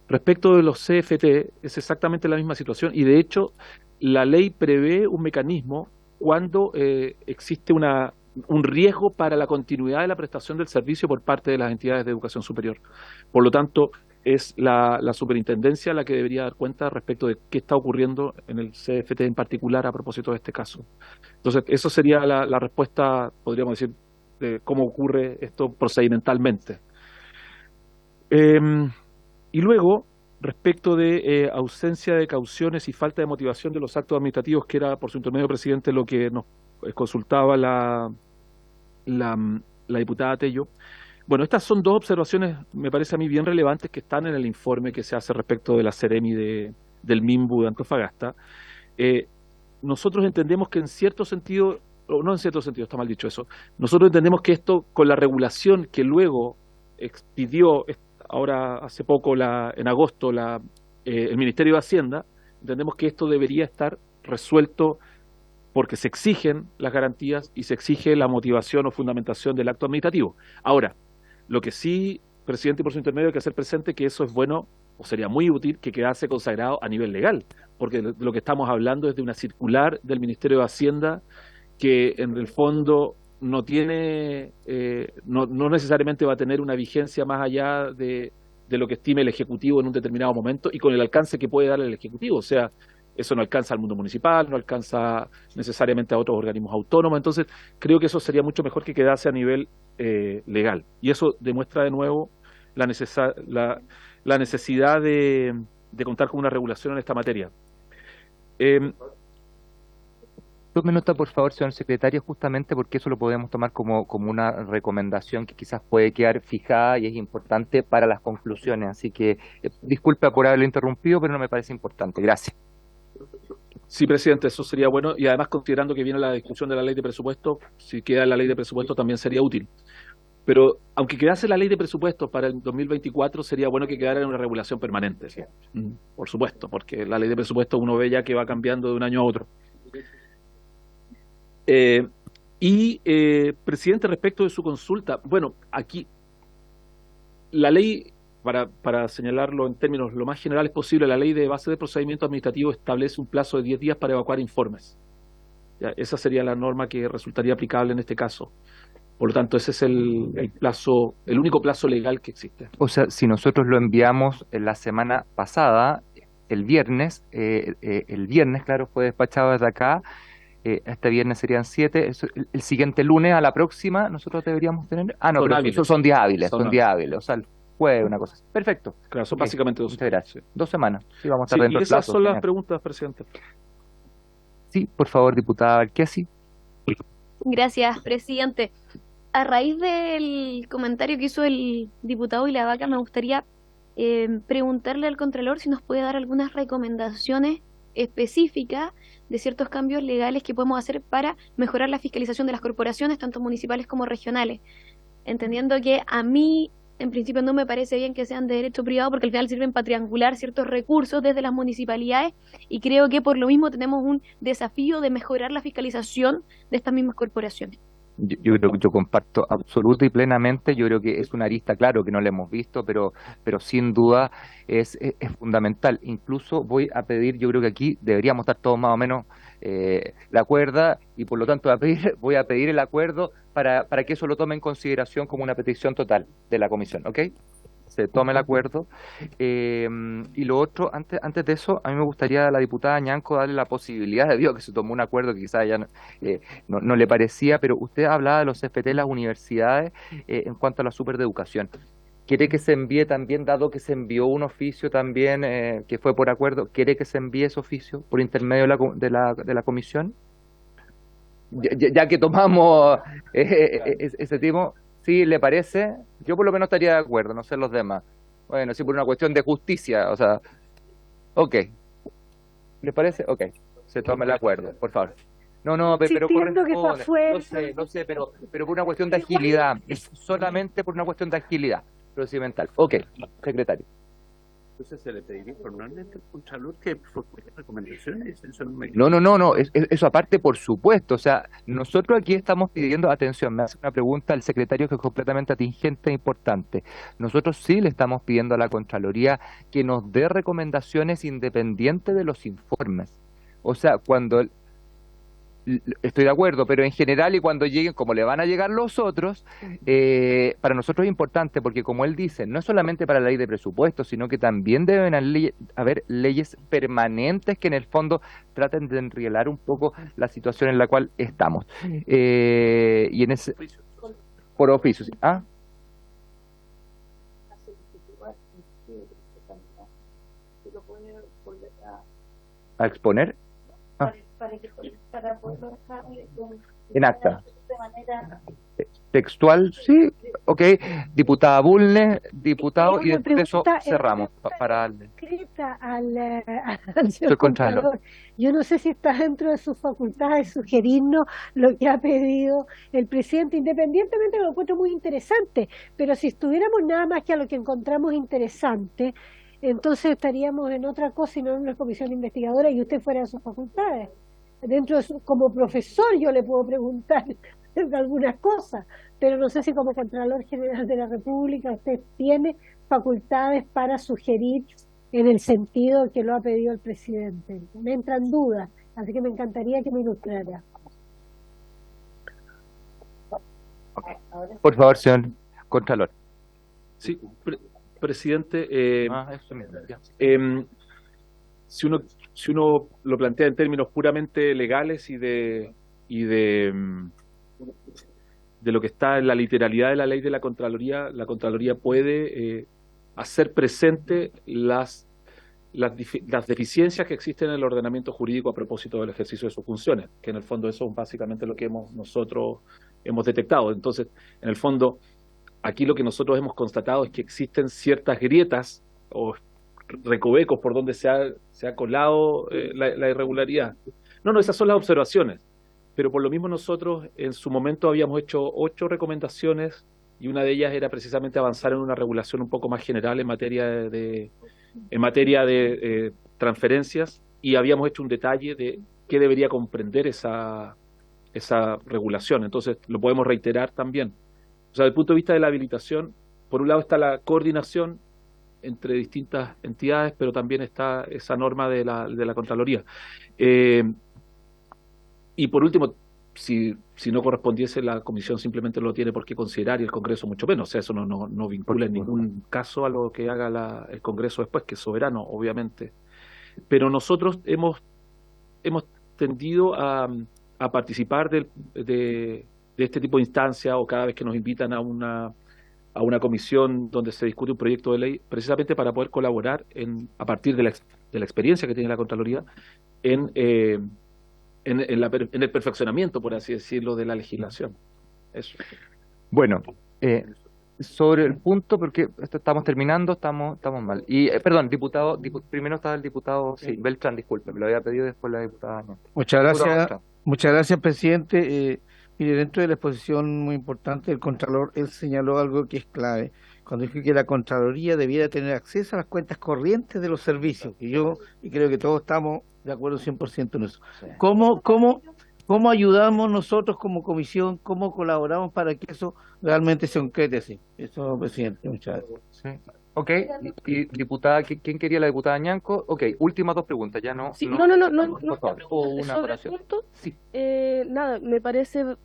Respecto de los CFT, es exactamente la misma situación, y de hecho la ley prevé un mecanismo cuando existe un riesgo para la continuidad de la prestación del servicio por parte de las entidades de educación superior. Por lo tanto, es la superintendencia la que debería dar cuenta respecto de qué está ocurriendo en el CFT en particular a propósito de este caso. Entonces, eso sería la respuesta, podríamos decir, de cómo ocurre esto procedimentalmente. Y luego, respecto de ausencia de cauciones y falta de motivación de los actos administrativos, que era, por su intermedio, presidente, lo que nos consultaba la diputada Tello. Bueno, estas son dos observaciones, me parece a mí, bien relevantes que están en el informe que se hace respecto de la Seremi del MIMBU de Antofagasta. Nosotros entendemos que en cierto sentido, o no en cierto sentido, está mal dicho eso, nosotros entendemos que esto, con la regulación que luego expidió ahora hace poco, en agosto, el Ministerio de Hacienda, entendemos que esto debería estar resuelto porque se exigen las garantías y se exige la motivación o fundamentación del acto administrativo. Ahora, lo que sí, presidente, por su intermedio, hay que hacer presente que eso es bueno, o sería muy útil, que quedase consagrado a nivel legal, porque lo que estamos hablando es de una circular del Ministerio de Hacienda que en el fondo no tiene, no necesariamente va a tener una vigencia más allá de lo que estime el Ejecutivo en un determinado momento y con el alcance que puede dar el Ejecutivo. O sea, eso no alcanza al mundo municipal, no alcanza necesariamente a otros organismos autónomos. Entonces, creo que eso sería mucho mejor que quedase a nivel legal. Y eso demuestra de nuevo la necesidad de contar con una regulación en esta materia. Tome nota, por favor, señor secretario, justamente porque eso lo podemos tomar como una recomendación que quizás puede quedar fijada y es importante para las conclusiones. Así que disculpe por haberlo interrumpido, pero no me parece importante. Gracias. Sí, presidente, eso sería bueno. Y además, considerando que viene la discusión de la ley de presupuesto, si queda la ley de presupuesto también sería útil. Pero aunque quedase la ley de presupuesto para el 2024, sería bueno que quedara en una regulación permanente. ¿Sí? Por supuesto, porque la ley de presupuesto uno ve ya que va cambiando de un año a otro. Presidente, respecto de su consulta, bueno, aquí la ley, para señalarlo en términos lo más generales posible, la ley de base de procedimiento administrativo establece un plazo de 10 días para evacuar informes. ¿Ya? Esa sería la norma que resultaría aplicable en este caso. Por lo tanto, ese es el único plazo legal que existe. O sea, si nosotros lo enviamos la semana pasada, el viernes, claro, fue despachado desde acá. Este viernes serían 7, el siguiente lunes a la próxima nosotros deberíamos tener... Ah, no, pero esos son días hábiles, son días hábiles, o sea, el jueves, una cosa así. Perfecto. Claro, son básicamente 2 muchas gracias. 2 semanas. Sí, vamos a estar sí, dentro y del plazo. Esas son las preguntas, presidente. Sí, por favor, diputada Marchesi. Gracias, presidente. A raíz del comentario que hizo el diputado Ilavaca, me gustaría preguntarle al Contralor si nos puede dar algunas recomendaciones específicas de ciertos cambios legales que podemos hacer para mejorar la fiscalización de las corporaciones, tanto municipales como regionales, entendiendo que a mí en principio no me parece bien que sean de derecho privado porque al final sirven para triangular ciertos recursos desde las municipalidades y creo que por lo mismo tenemos un desafío de mejorar la fiscalización de estas mismas corporaciones. Yo creo que yo comparto absoluta y plenamente. Yo creo que es una arista, claro, que no la hemos visto, pero sin duda es fundamental. Incluso voy a pedir, yo creo que aquí deberíamos estar todos más o menos la cuerda y por lo tanto voy a pedir el acuerdo para que eso lo tome en consideración como una petición total de la comisión, ¿ok? Se tome el acuerdo. Y lo otro, antes de eso, a mí me gustaría a la diputada Ñanco darle la posibilidad, debido a que se tomó un acuerdo que quizás ya no le parecía, pero usted hablaba de los CFT en las universidades en cuanto a la supereducación. ¿Quiere que se envíe también, dado que se envió un oficio también que fue por acuerdo, quiere que se envíe ese oficio por intermedio de la comisión? Ya que tomamos ese tipo... ¿Sí le parece? Yo por lo menos estaría de acuerdo, no sé los demás. Bueno, sí, por una cuestión de justicia, o sea... Ok. ¿Les parece? Ok. Se toma el acuerdo, por favor. No, pero corresponde. No sé, pero por una cuestión de agilidad. Es solamente por una cuestión de agilidad procedimental. Ok, secretario. Entonces se le pediría formalmente al Contralor que formule recomendaciones. Eso no me... No, eso aparte, por supuesto. O sea, nosotros aquí estamos pidiendo atención. Me hace una pregunta al secretario que es completamente atingente e importante. Nosotros sí le estamos pidiendo a la Contraloría que nos dé recomendaciones independientes de los informes. O sea, estoy de acuerdo, pero en general y cuando lleguen, como le van a llegar los otros, para nosotros es importante porque, como él dice, no es solamente para la ley de presupuestos, sino que también deben haber leyes permanentes que en el fondo traten de enrielar un poco la situación en la cual estamos. Y en ese... Por oficio, ¿sí? ¿Ah? ¿A exponer? Ah. Para poder dejar En acta. de manera Textual, sí, ok. Diputada Bulnes, diputado, y después de eso cerramos. Para Escrita al señor Contralor. Contralor. Yo no sé si está dentro de sus facultades sugerirnos lo que ha pedido el presidente, independientemente de lo encuentro muy interesante, pero si estuviéramos nada más que a lo que encontramos interesante, entonces estaríamos en otra cosa y no en una comisión investigadora y usted fuera de sus facultades. Dentro de como profesor yo le puedo preguntar algunas cosas, pero no sé si como Contralor General de la República usted tiene facultades para sugerir en el sentido que lo ha pedido el presidente. Me entran dudas, así que me encantaría que me ilustrara. Por favor, señor Contralor. Sí, presidente, Eso mismo, ya. si uno lo plantea en términos puramente legales y de lo que está en la literalidad de la ley de la Contraloría puede hacer presente las deficiencias que existen en el ordenamiento jurídico a propósito del ejercicio de sus funciones, que en el fondo eso es básicamente lo que nosotros hemos detectado. Entonces, en el fondo, aquí lo que nosotros hemos constatado es que existen ciertas grietas o recovecos por donde se ha colado la irregularidad. No, esas son las observaciones, pero por lo mismo nosotros en su momento habíamos hecho 8 recomendaciones y una de ellas era precisamente avanzar en una regulación un poco más general en materia de transferencias, y habíamos hecho un detalle de qué debería comprender esa regulación. Entonces lo podemos reiterar también. O sea, desde el punto de vista de la habilitación, por un lado está la coordinación entre distintas entidades, pero también está esa norma de la Contraloría. Y por último, si no correspondiese, la Comisión simplemente no lo tiene por qué considerar y el Congreso mucho menos. O sea, eso no vincula en ningún caso a lo que haga el Congreso después, que es soberano, obviamente. Pero nosotros hemos tendido a participar de este tipo de instancias, o cada vez que nos invitan a una comisión donde se discute un proyecto de ley, precisamente para poder colaborar a partir de la experiencia que tiene la Contraloría en el perfeccionamiento, por así decirlo, de la legislación. Eso. Bueno, sobre el punto, porque estamos terminando, estamos mal. Y, perdón, diputado, primero estaba el diputado Beltrán, disculpe, me lo había pedido, después la diputada. Muchas gracias, presidente. Mire, dentro de la exposición muy importante del Contralor, él señaló algo que es clave, cuando dijo que la Contraloría debiera tener acceso a las cuentas corrientes de los servicios, y creo que todos estamos de acuerdo 100% en eso. Sí. ¿Cómo ayudamos nosotros como comisión, cómo colaboramos para que eso realmente se concrete así? Eso, presidente, muchas gracias. Sí. Ok, y diputada, ¿quién quería la diputada Ñanco? Ok, últimas 2 preguntas, ya no. Sí, no. Por favor, una sobre oración. el punto, Sí. nada, me parece,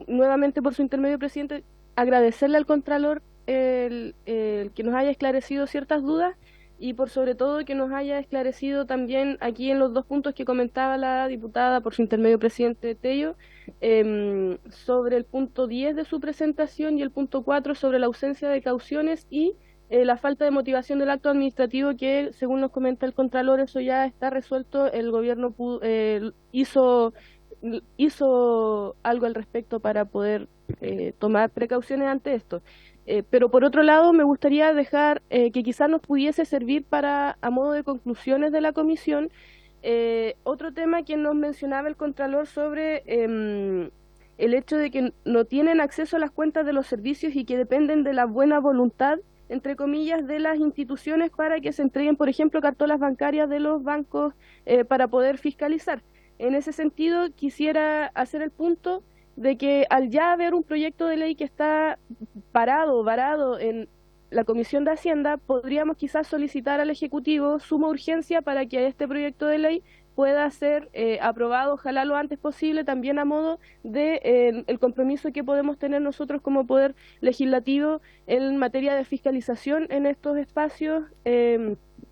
nuevamente por su intermedio, presidente, agradecerle al Contralor el que nos haya esclarecido ciertas dudas y por sobre todo que nos haya esclarecido también aquí en los 2 puntos que comentaba la diputada por su intermedio, presidente Tello, sobre el punto 10 de su presentación y el punto 4 sobre la ausencia de cauciones y la falta de motivación del acto administrativo, que según nos comenta el Contralor eso ya está resuelto. El gobierno hizo algo al respecto para poder tomar precauciones ante esto. Pero por otro lado me gustaría dejar que quizás nos pudiese servir a modo de conclusiones de la comisión otro tema que nos mencionaba el Contralor sobre el hecho de que no tienen acceso a las cuentas de los servicios y que dependen de la buena voluntad entre comillas, de las instituciones para que se entreguen, por ejemplo, cartolas bancarias de los bancos para poder fiscalizar. En ese sentido, quisiera hacer el punto de que al ya haber un proyecto de ley que está varado en la Comisión de Hacienda, podríamos quizás solicitar al Ejecutivo suma urgencia para que este proyecto de ley pueda ser aprobado, ojalá lo antes posible, también a modo de el compromiso que podemos tener nosotros como Poder Legislativo en materia de fiscalización en estos espacios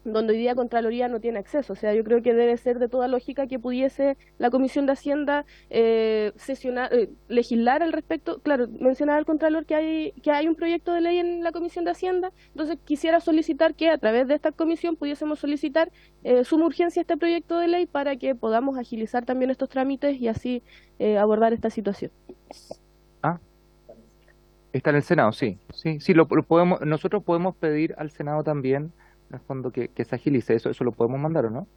donde hoy día Contraloría no tiene acceso. O sea, yo creo que debe ser de toda lógica que pudiese la Comisión de Hacienda legislar al respecto. Claro, mencionaba el Contralor que hay un proyecto de ley en la Comisión de Hacienda, entonces quisiera solicitar que a través de esta comisión pudiésemos solicitar suma urgencia a este proyecto de ley para que podamos agilizar también estos trámites y así abordar esta situación. Está en el Senado, sí. Sí, lo podemos, nosotros podemos pedir al Senado también, en el fondo, que se agilice. Eso lo podemos mandar, ¿o no?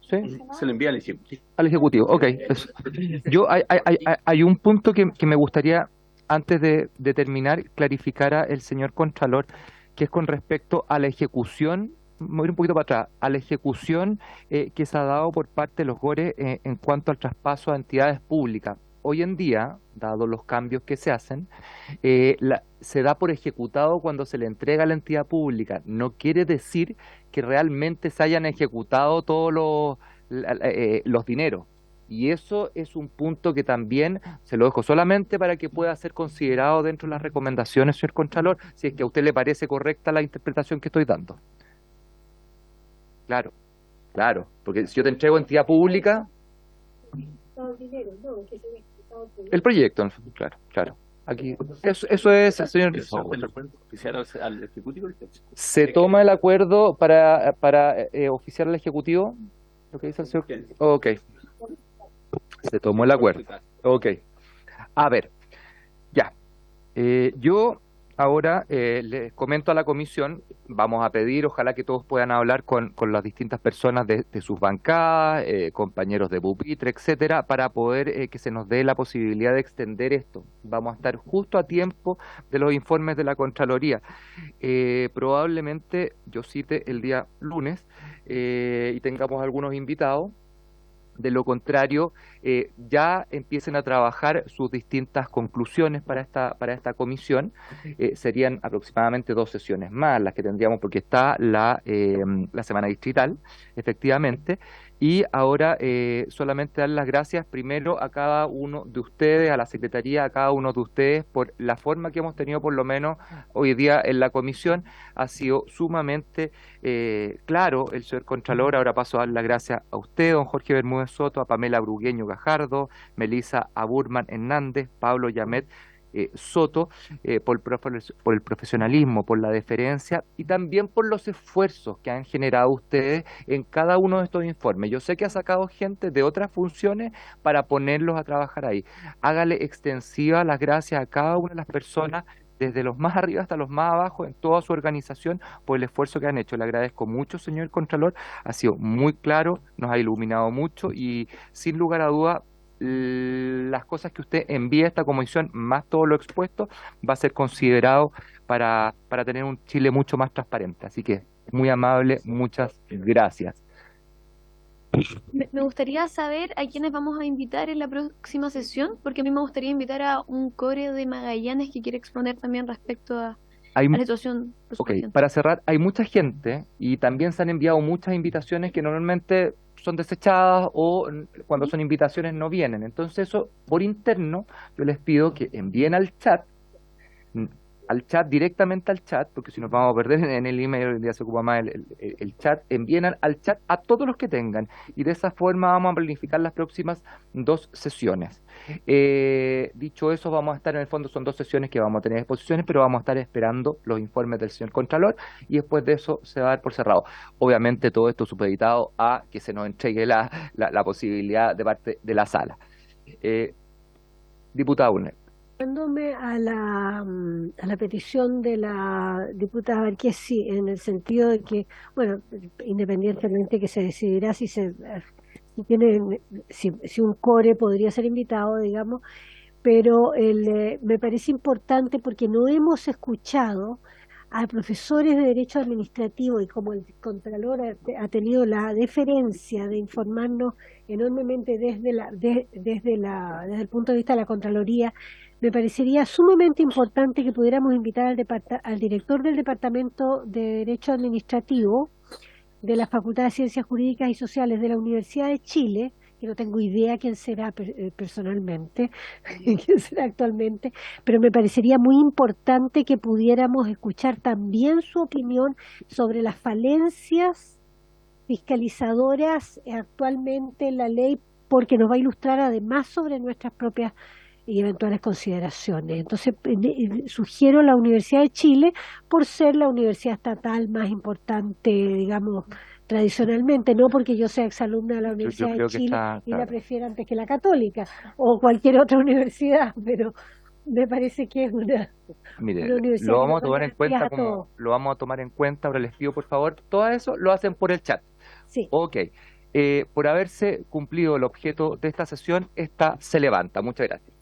¿Sí? Se le envía al Ejecutivo. Al Ejecutivo, ok. Hay un punto que me gustaría, antes de terminar, clarificara el señor Contralor, que es con respecto a la ejecución, voy a ir un poquito para atrás, a la ejecución que se ha dado por parte de los GORE en cuanto al traspaso a entidades públicas. Hoy en día, dado los cambios que se hacen, se da por ejecutado cuando se le entrega a la entidad pública. No quiere decir que realmente se hayan ejecutado todos los dineros. Y eso es un punto que también se lo dejo solamente para que pueda ser considerado dentro de las recomendaciones, señor Contralor, si es que a usted le parece correcta la interpretación que estoy dando. Claro, porque si yo te entrego entidad pública... El proyecto, claro. Aquí, eso es, señor. Oficiar al Ejecutivo. ¿Se toma el acuerdo para oficiar al Ejecutivo? ¿Lo que dice el señor? Ok. Se tomó el acuerdo. Ok. A ver, ya. Yo ahora les comento a la comisión, vamos a pedir, ojalá que todos puedan hablar con las distintas personas de sus bancadas, compañeros de pupitre, etcétera, para poder que se nos dé la posibilidad de extender esto. Vamos a estar justo a tiempo de los informes de la Contraloría. Probablemente yo cite el día lunes y tengamos algunos invitados. De lo contrario, ya empiecen a trabajar sus distintas conclusiones para esta comisión. Serían aproximadamente 2 sesiones más las que tendríamos, porque está la semana distrital, efectivamente. Y ahora solamente dar las gracias primero a cada uno de ustedes, a la Secretaría, a cada uno de ustedes, por la forma que hemos tenido, por lo menos hoy día en la comisión. Ha sido sumamente claro el señor Contralor. Ahora paso a dar las gracias a usted, don Jorge Bermúdez Soto, a Pamela Brugueño Gajardo, Melissa Aburman Hernández, Pablo Yamet Soto, por el profesionalismo, por la deferencia y también por los esfuerzos que han generado ustedes en cada uno de estos informes. Yo sé que ha sacado gente de otras funciones para ponerlos a trabajar ahí. Hágale extensiva las gracias a cada una de las personas, desde los más arriba hasta los más abajo, en toda su organización, por el esfuerzo que han hecho. Le agradezco mucho, señor Contralor, ha sido muy claro, nos ha iluminado mucho y sin lugar a duda las cosas que usted envía a esta comisión, más todo lo expuesto, va a ser considerado para tener un Chile mucho más transparente. Así que, muy amable, muchas gracias. Me gustaría saber a quiénes vamos a invitar en la próxima sesión, porque a mí me gustaría invitar a un core de Magallanes que quiere exponer también respecto a la situación. Ok, para cerrar, hay mucha gente y también se han enviado muchas invitaciones que normalmente son desechadas o cuando son invitaciones no vienen. Entonces eso, por interno, yo les pido que envíen al chat, directamente al chat, porque si nos vamos a perder en el email, hoy en día se ocupa más el chat, envíen al chat a todos los que tengan, y de esa forma vamos a planificar las próximas 2 sesiones. Dicho eso, vamos a estar, en el fondo son 2 sesiones que vamos a tener exposiciones, pero vamos a estar esperando los informes del señor Contralor, y después de eso se va a dar por cerrado. Obviamente todo esto supeditado a que se nos entregue la posibilidad de parte de la sala. Diputada Urner. Dándome a la petición de la diputada Marquesi, en el sentido de que, bueno, independientemente que se decidirá si un core podría ser invitado, digamos, pero me parece importante porque no hemos escuchado a profesores de Derecho Administrativo, y como el Contralor ha tenido la deferencia de informarnos enormemente desde el punto de vista de la Contraloría, me parecería sumamente importante que pudiéramos invitar al director del Departamento de Derecho Administrativo de la Facultad de Ciencias Jurídicas y Sociales de la Universidad de Chile, que no tengo idea quién será personalmente, quién será actualmente, pero me parecería muy importante que pudiéramos escuchar también su opinión sobre las falencias fiscalizadoras actualmente en la ley, porque nos va a ilustrar además sobre nuestras propias y eventuales consideraciones. Entonces, sugiero la Universidad de Chile por ser la universidad estatal más importante, digamos, tradicionalmente, no porque yo sea exalumna de la Universidad de creo que Chile está y la claro. prefiera antes que la Católica o cualquier otra universidad, pero me parece que es una Mire, universidad lo que vamos a nos da tomar en garantías cuenta a todos. lo vamos a tomar en cuenta, pero les pido por favor, todo eso lo hacen por el chat. Sí. Ok. Por haberse cumplido el objeto de esta sesión, esta se levanta. Muchas gracias.